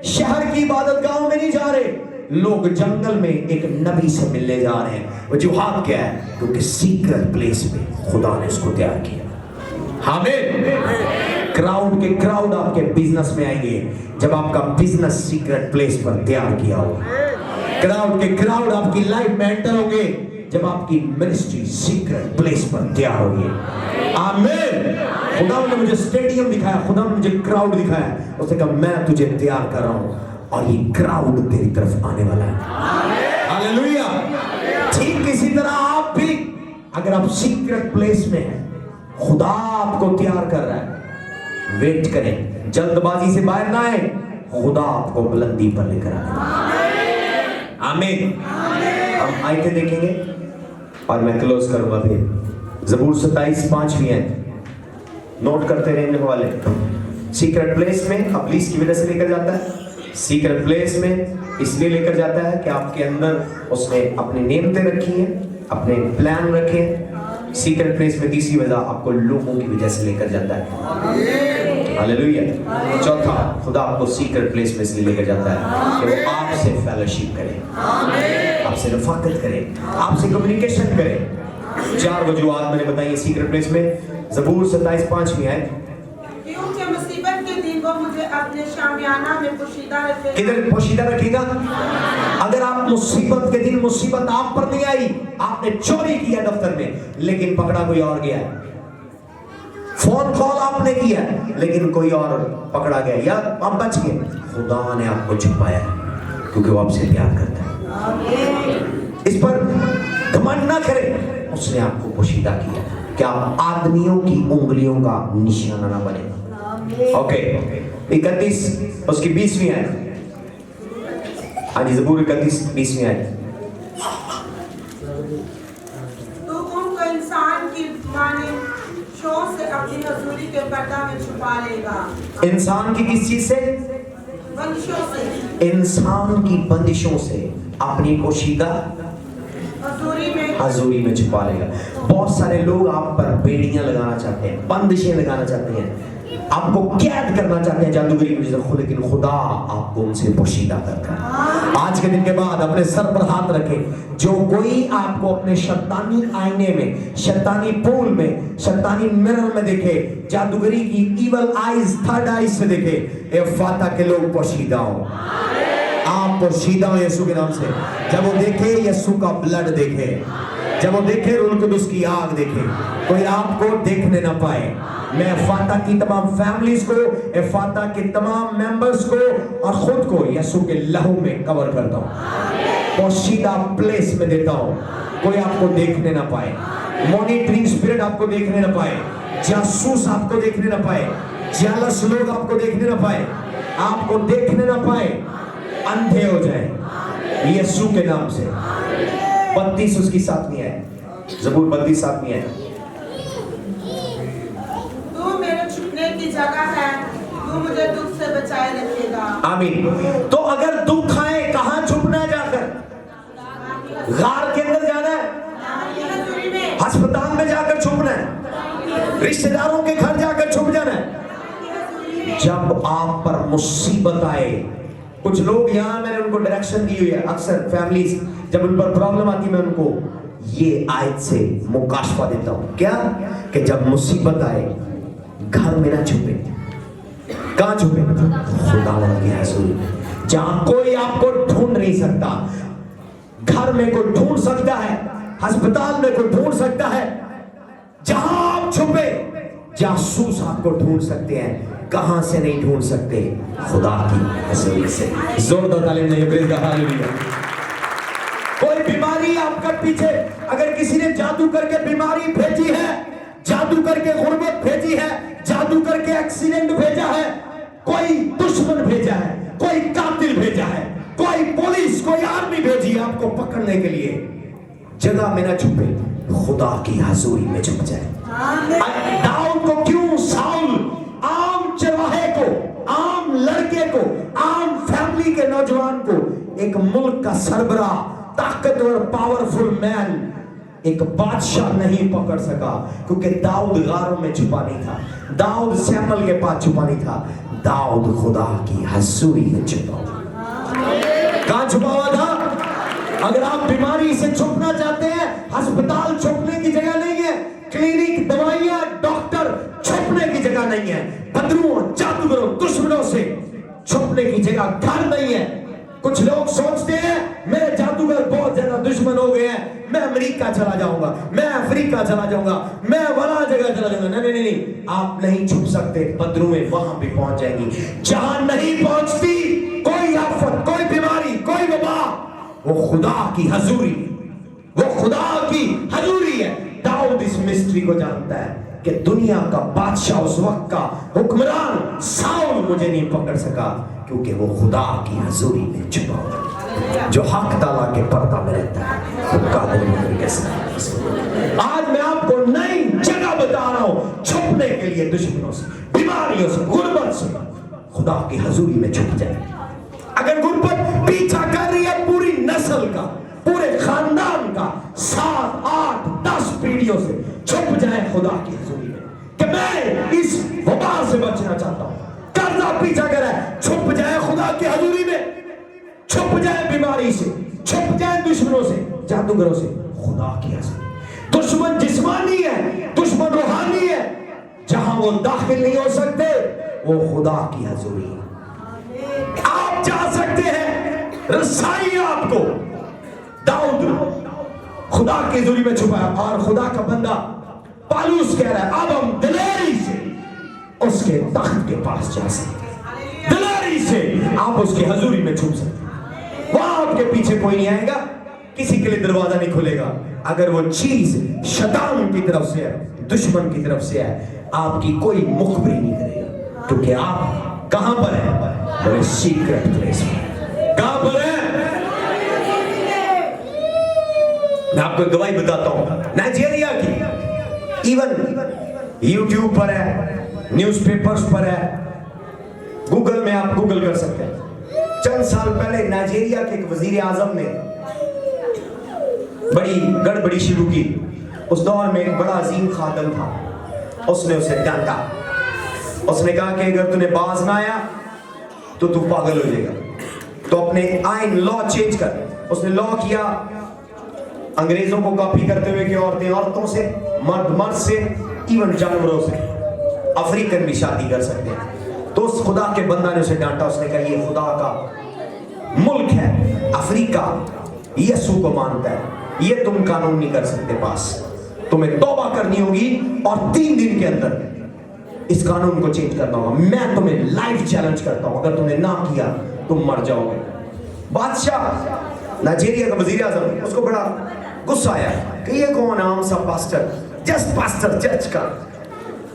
शहर की इबादतगाहों में नहीं जा रहे, लोग जंगल में एक नबी से मिलने जा रहे हैं। वजूहात क्या है? क्योंकि सीक्रेट प्लेस में खुदा ने उसको तैयार किया। आमीन। क्राउड के क्राउड आपके बिजनेस में आएंगे जब आपका बिजनेस सीक्रेट प्लेस पर तैयार किया हो। क्राउड के क्राउड आपकी लाइफ में एंटर होंगे जब आपकी मिनिस्ट्री सीक्रेट प्लेस पर तैयार होगी। आमीन। खुदा ने मुझे स्टेडियम दिखाया, खुदा ने मुझे क्राउड दिखाया, उसने कहा मैं तुझे तैयार कर रहा हूं। और ये क्राउड तेरी तरफ आने वाला है। हालेलुया। ठीक इसी तरह आप भी, अगर आप सीक्रेट प्लेस में हैं, खुदा आपको तैयार कर रहा है, वेट करें, जल्दबाजी से बाहर ना आए, खुदा आपको बुलंदी पर लेकर आएगा। आमीन। हम आयते देखेंगे और मैं क्लोज करूंगा फिर। ज़बूर 27:5 नोट करते रहने वाले। सीक्रेट प्लेस में इब्लीस की वजह से लेकर जाता है, सीक्रेट प्लेस में इसलिए लेकर जाता है कि आपके अंदर उसने अपनी नेमतें रखी हैं, अपने प्लान रखे हैं। सीक्रेट प्लेस में तीसरी वजह आपको लोगों की वजह से लेकर जाता है। हालेलुया। चौथा, खुदा आपको सीक्रेट प्लेस में इसलिए लेकर जाता है कि वो आपसे फेलोशिप करे, आपसे रफाकत करे, आपसे कम्युनिकेशन करे। 4 वजूहात मैंने बताई सीक्रेट प्लेस में। ज़बूर 27:5 में आए, क्योंकि मुसीबत के दिन वो मुझे अपने शामियाना में पोशीदा रखेगा। किधर पोशीदा रखेगा? अगर आप मुसीबत के दिन, मुसीबत आप पर नहीं आई, आपने चोरी किया दफ्तर में लेकिन पकड़ा कोई और गया है, फोन कॉल आपने किया लेकिन कोई और पकड़ा गया, या आप बच गए, खुदा ने आपको छुपाया क्योंकि वो आपसे प्यार करता है। इस पर घमंड ना करें, उसने आपको पोशीदा किया कि आप आदमियों की उंगलियों का निशाना ना बने। ओके। 31 उसकी 20वीं आयत। हाँ जी, ज़बूर 31:20 आयत। तो उनको इंसान की माने शों से अपनी हजूरी के पर्दा में छुपा लेगा। इंसान की किस चीज से? बंदिशों से। इंसान की बंदिशों से अपनी पोशीदा हजूरी में छुपा लेगा। बहुत सारे लोग आप पर बेड़ियां लगाना चाहते हैं, बंदिशें लगाना चाहते हैं, आपको कैद करना चाहते हैं जादूगरी में, लेकिन खुदा आपको उनसे पोशीदा करता है। आज के दिन के बाद अपने सर पर हाथ रखें। जो कोई आपको अपने शैतानी आईने में, शैतानी पूल में, शैतानी मिरर में देखे, जादूगरी की इवल आईज, थर्ड आईज से देखे, एफाता के लोग पोशीदा हो। आप पोशीदा हो यीशु के नाम से। जब वो देखे यीशु का ब्लड देखे, जब वो देखे रूल कुदुस की आग देखे, कोई आपको देखने ना पाए। मैं एफाता की तमाम फैमिलीज को, एफाता के तमाम मेंबर्स को और खुद को यीशु के लहू में कवर करता हूँ, पोशीदा प्लेस में देता हूँ। कोई आपको देखने ना पाए, मॉनिटरिंग स्पिरिट आपको देखने ना पाए, जासूस आपको देखने ना पाए, जेलस लोग आपको देखने ना पाए, आपको देखने ना पाए, अंधे हो जाए यीशु के नाम से। 32 उसकी 7वीं है, ज़बूर 32:7 है। तू मेरे छुपने की जगह है, तू मुझे दुख से बचाए रखेगा। आमीन। तो अगर दुख आए, कहां छुपना है? जाकर गार के अंदर जाना है, अस्पताल में जाकर छुपना है, रिश्तेदारों के घर जाकर छुप जाना है। जब आप पर मुसीबत आए, कुछ लोग यहाँ मैंने उनको डायरेक्शन दी हुई है, अक्सर फैमिलीज जब उन पर प्रॉब्लम आती है मैं उनको ये आयत से मुकाशफा देता हूँ। क्या? कि जब मुसीबत आए घर में ना छुपे। कहाँ छुपे? खुदावंद की हजूरी में, जहाँ कोई आपको ढूंढ नहीं सकता। घर में कोई ढूंढ सकता है, अस्पताल में कोई ढूंढ सकता है, जहां आप छुपे जासूस आपको ढूंढ सकते हैं। कहां से नहीं ढूंढ सकते? खुदा की हजूरी से। जोरदार तालीम नहीं, प्रेज़ द हालेलुया। कोई बीमारी आपका पीछे, अगर किसी ने जादू करके बीमारी भेजी है, जादू करके गुर्बत भेजी है, जादू करके एक्सीडेंट भेजा है, कोई दुश्मन भेजा है, कोई कातिल भेजा है, कोई पुलिस, कोई आर्मी भेजी है आपको पकड़ने के लिए, जगह में न छुपे, खुदा की हजूरी में छुप जाए। दाऊद को क्यों साउल आम चरवाहे को, आम लड़के को, आम फैमिली के नौजवान को, एक मुल्क का सरबराह, ताकतवर, पावरफुल मैन, एक बादशाह नहीं पकड़ सका? क्योंकि दाऊद गारों में छुपा नहीं था, दाऊद सैमुएल के पास छुपा नहीं था, दाऊद खुदा की हजूरी में छुपा हुआ। कहां छुपा हुआ था? अगर आप बीमारी से छुपना चाहते हैं, अस्पताल छुपने की जगह नहीं है, क्लिनिक, दवाइयां, डॉक्टर छुपने की जगह नहीं है, बदरुओं, जादूगरों, दुश्मनों से छुपने की जगह घर नहीं है। कुछ लोग सोचते हैं मेरे जादूगर बहुत ज्यादा दुश्मन हो गए हैं, मैं अमेरिका चला जाऊंगा, मैं अफ्रीका चला जाऊंगा, मैं वला जगह चला जाऊंगा। नहीं नहीं नहीं, आप नहीं छुप सकते। बदरुएं वहां भी पहुंच जाएंगी जहां नहीं पहुंचती कोई आफत वो खुदा की हजूरी, वो खुदा की हजूरी है। दाऊद इस मिस्ट्री को जानता है कि दुनिया का बादशाह, उस वक्त का हुक्मरान साउल मुझे नहीं पकड़ सका, क्योंकि वो खुदा की हजूरी में छुपा हुआ। जो हक ताला के पर्दा में रहता है वो काबिल मुझे कैसे। आज मैं आपको नई जगह बता रहा हूं छुपने के लिए, दुश्मनों से, बीमारियों से, गुर्बत से। खुदा की हजूरी में छुप जाए। अगर गुर्बत पीछा कर रही है पूरी नस्ल का, पूरे खानदान का, 7, 8, 10 पीढ़ियों से, छुप जाए खुदा की हजूरी में कि मैं इस वबा से बचना चाहता हूं। कर्जा पीछा कर रहा है, छुप जाए खुदा की हजूरी में। छुप जाए बीमारी से, छुप जाए दुश्मनों से, जादूगरों से, खुदा की हजूरी। दुश्मन जिस्मानी है, दुश्मन रूहानी है, जहां वो दाखिल नहीं हो सकते वो खुदा की हजूरी है। आप जा सकते हैं, रसाई है आपको। दाऊद खुदा की हजूरी में छुपा है, और खुदा का बंदा पालूस कह रहा है अब हम दिलेरी से उसके तख्त के पास जा सकते, दिलेरी से आप उसकी हजूरी में छुप सकते। वहां आपके पीछे कोई नहीं आएगा, किसी के लिए दरवाजा नहीं खुलेगा। अगर वो चीज शैतान की तरफ से है, दुश्मन की तरफ से है, आपकी कोई मुखबरी नहीं करेगा, क्योंकि आप कहां पर हैं? बड़े सीक्रेट प्लेस में। कहां पर है? मैं आपको गवाही बताता हूं नाइजीरिया की। इवन यूट्यूब पर है, न्यूज़पेपर्स पर है, गूगल में आप गूगल कर सकते हैं। चंद साल पहले नाइजीरिया के एक वजीर आजम ने बड़ी गड़बड़ी शुरू की। उस दौर में एक बड़ा अजीम खादम था, उसने उसे डांटा। उसने कहा कि अगर तूने बाज ना आया तो तू पागल हो जाएगा, तो अपने आइन लॉ चेंज कर। उसने लॉ किया अंग्रेजों को कॉपी करते हुए कि औरतें औरतों से, मर्द मर्द से, इवन जानवरों से, अफ्रीकन भी शादी कर सकते हैं। तो उस खुदा के बंदा ने उसे डांटा। उसने कहा ये खुदा का मुल्क है, अफ्रीका यीशु को मानता है, ये तुम कानून नहीं कर सकते पास। तुम्हें तौबा करनी होगी और 3 दिन के अंदर इस कानून को चेंज करना होगा। मैं तुम्हें लाइफ चैलेंज करता हूं, अगर तुमने ना किया तुम मर जाओगे। बादशाह नाइजीरिया का वजीर आजम, उसको बड़ा गुस्सा आया कि ये कौन आम सा पास्टर, जस्ट पास्टर चर्च का,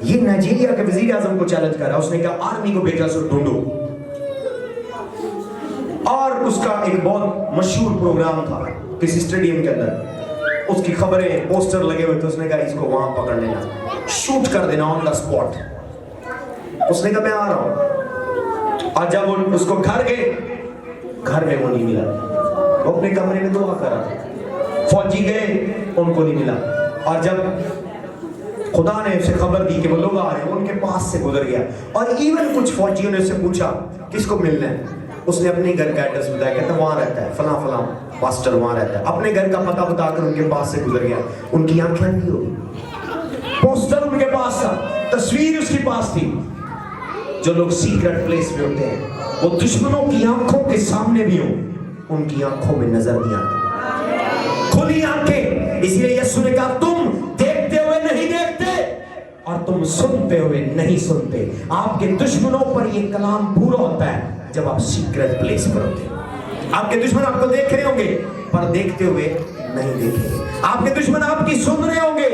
ये नाइजीरिया के वजीर आजम को चैलेंज कर रहा है। उसने कहा आर्मी को भेजा सो ढूंढो। और उसका एक बहुत मशहूर प्रोग्राम था किसी स्टेडियम के अंदर, उसकी खबरें पोस्टर लगे हुए थे। उसने कहा इसको वहां पकड़ लेना, शूट कर देना ऑन द स्पॉट। उसने कहा मैं आ रहा हूं। और जब वो उसको घर गए, घर में वो नहीं मिला। वो अपने कमरे में दुआ कर रहा था। फौजी गए, उनको नहीं मिला। और जब खुदा ने उसे खबर दी कि वो लोग आ रहे हैं, उनके पास से गुजर गया। और इवन कुछ फौजियों ने उससे पूछा किसको मिलना है, उसने अपने घर का एड्रेस बताया, कहता वहां रहता है फला फला पास्टर, वहां रहता है। अपने घर का पता बताकर उनके पास से गुजर गया। उनकी आंखें अंधी हो गई। पोस्टर उनके पास था, तस्वीर उसके पास थी। जो लोग सीक्रेट प्लेस में होते हैं, वो दुश्मनों की आंखों के सामने भी हो, उनकी आंखों में नजर नहीं आता। खुली आंखें। इसलिए यीशु ने कहा तुम देखते हुए नहीं देखते और तुम सुनते हुए नहीं सुनते। आपके दुश्मनों पर यह कलाम पूरा होता है जब आप सीक्रेट प्लेस पर होते हैं। आपके दुश्मन आपको देख रहे होंगे पर देखते हुए नहीं देखेंगे। आपके दुश्मन आपकी सुन रहे होंगे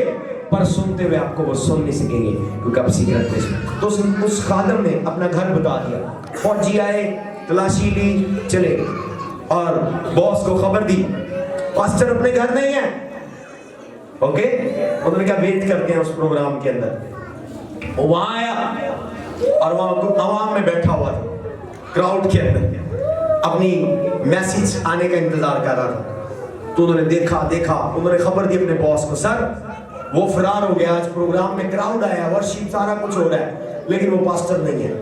पर सुनते हुए आपको वो सुन नहीं सकेंगे, क्योंकि आप सीक्रेट प्लेस में। तो उस खादम ने अपना घर बता दिया। फौजी आए, तलाशी ली, चले और बॉस को खबर दी पास्टर अपने घर नहीं है। ओके, उन्होंने कहा वेट करते हैं उस प्रोग्राम के अंदर। वो वहां आया और वहां आवाम में बैठा हुआ था, क्राउड के अंदर, अपनी मैसेज आने का इंतजार कर रहा था। तो उन्होंने देखा, उन्होंने खबर दी अपने बॉस को, सर वो फरार हो गया, आज प्रोग्राम में क्राउड आया, वर्शिप सारा कुछ हो रहा है, लेकिन वो पास्टर नहीं है,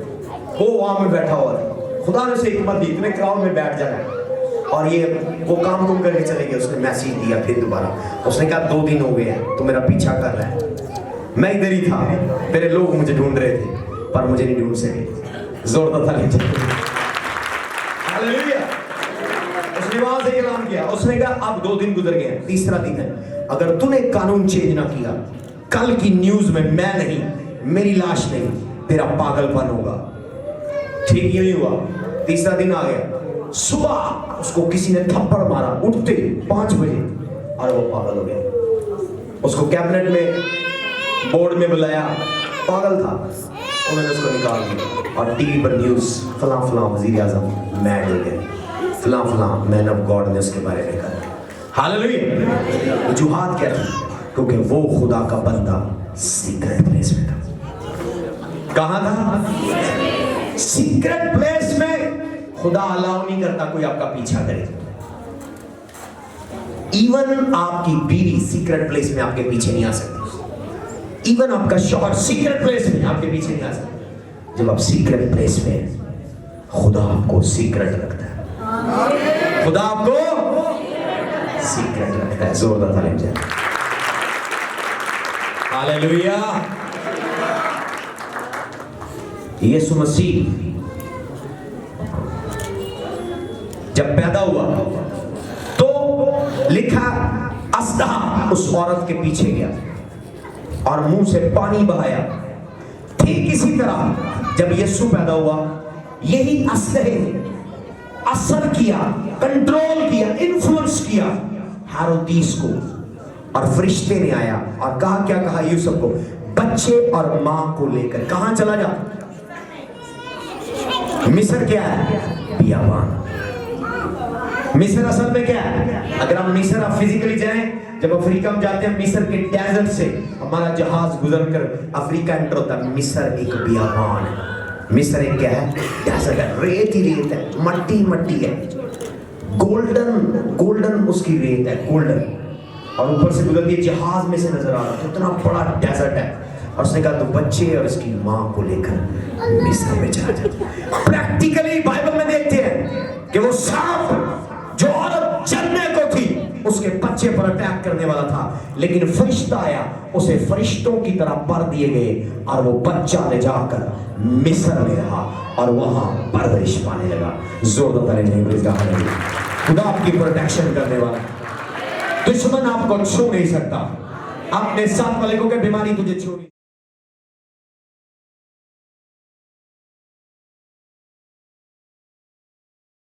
वो वहां में बैठा हुआ था। खुदा ने उसे हिम्मत दी, इतने क्राउड में बैठ जाना है। और ये वो काम तुम करके चले गए। उसने मैसेज दिया फिर दोबारा, उसने कहा 2 दिन हो गए हैं तो मेरा पीछा कर रहा है, मैं इधर ही था, मेरे लोग मुझे ढूंढ रहे थे पर मुझे नहीं ढूंढ सके। जोरदार ताली बजाइए। हालेलुया। उसने वहां से ऐलान किया, उसने कहा अब 2 दिन गुजर गए, 3रा दिन है, अगर तूने कानून चेंज ना किया, कल की न्यूज में मैं नहीं, मेरी लाश नहीं, तेरा पागलपन होगा। ठीक यही हुआ। 3रा दिन आ गया, सुबह उसको किसी ने थप्पड़ मारा उठते 5 बजे और वो पागल हो गया। उसको कैबिनेट में बोर्ड में बुलाया, पागल था, उन्होंने उसको निकाल दिया और टीवी पर न्यूज फलां फलां वजीर आजम मैड हो गए, फलां फलां मैन ऑफ गॉड ने उसके बारे में कहा। हालेलुया। वजूहात क्या थी? क्योंकि वो खुदा का बंदा सीक्रेट प्लेस में था। कहां था? सीक्रेट प्लेस में। खुदा अलाउ नहीं करता कोई आपका पीछा करे। इवन आपकी बीवी सीक्रेट प्लेस में आपके पीछे नहीं आ सकती। इवन आपका शौहर सीक्रेट प्लेस में आपके पीछे नहीं आ सकता। जब आप सीक्रेट प्लेस में, खुदा आपको सीक्रेट रखता है। खुदा आपको सीक्रेट रखता है। जोरदार तालीम जाए। हालेलुया। यीशु मसीह जब पैदा हुआ तो लिखा अस्दा उस औरत के पीछे गया और मुंह से पानी बहाया। ठीक इसी तरह जब यीशु पैदा हुआ, यही असलहे ने असर किया, कंट्रोल किया, इन्फ्लुएंस किया हेरोदीस को। और फरिश्ते ने आया और कहा, क्या कहा यूसुफ को? बच्चे और मां को लेकर कहां चला जा? मिस्र क्या है? बियाबान। मिस्र असल में क्या है? अगर हम मिस्र आप फिजिकली जाएं, जब अफ्रीका में जाते हैं, मिस्र के डेजर्ट से हमारा जहाज गुजरकर अफ्रीका एंटर होता है। मिस्र एक बियाबान है। मिस्र एक क्या है? डेजर्ट है, रेत ही रेत है, मट्टी मट्टी है, गोल्डन गोल्डन उसकी रेत है, गोल्डन। और ऊपर से गुजरती है, जहाज में से नजर आ रहा है, इतना बड़ा डेजर्ट है। और उसने कहा तो बच्चे और उसकी मां को लेकर मिस्र में चला जाता। प्रैक्टिकली बाइबल में देखते हैं कि वो सांप जो औरत जन्ने को थी, उसके बच्चे पर अटैक करने वाला था, लेकिन फरिश्ता आया, उसे फरिश्तों की तरह पर दिए गए और वो बच्चा ले जाकर मिस्र में रहा और वहां परवरिश पाने लगा। जोरदार ताली। खुदा आपकी प्रोटेक्शन करने वाला, दुश्मन आपको छू नहीं सकता। अपने साथ वाले को क्या बीमारी तुझे छू नहीं।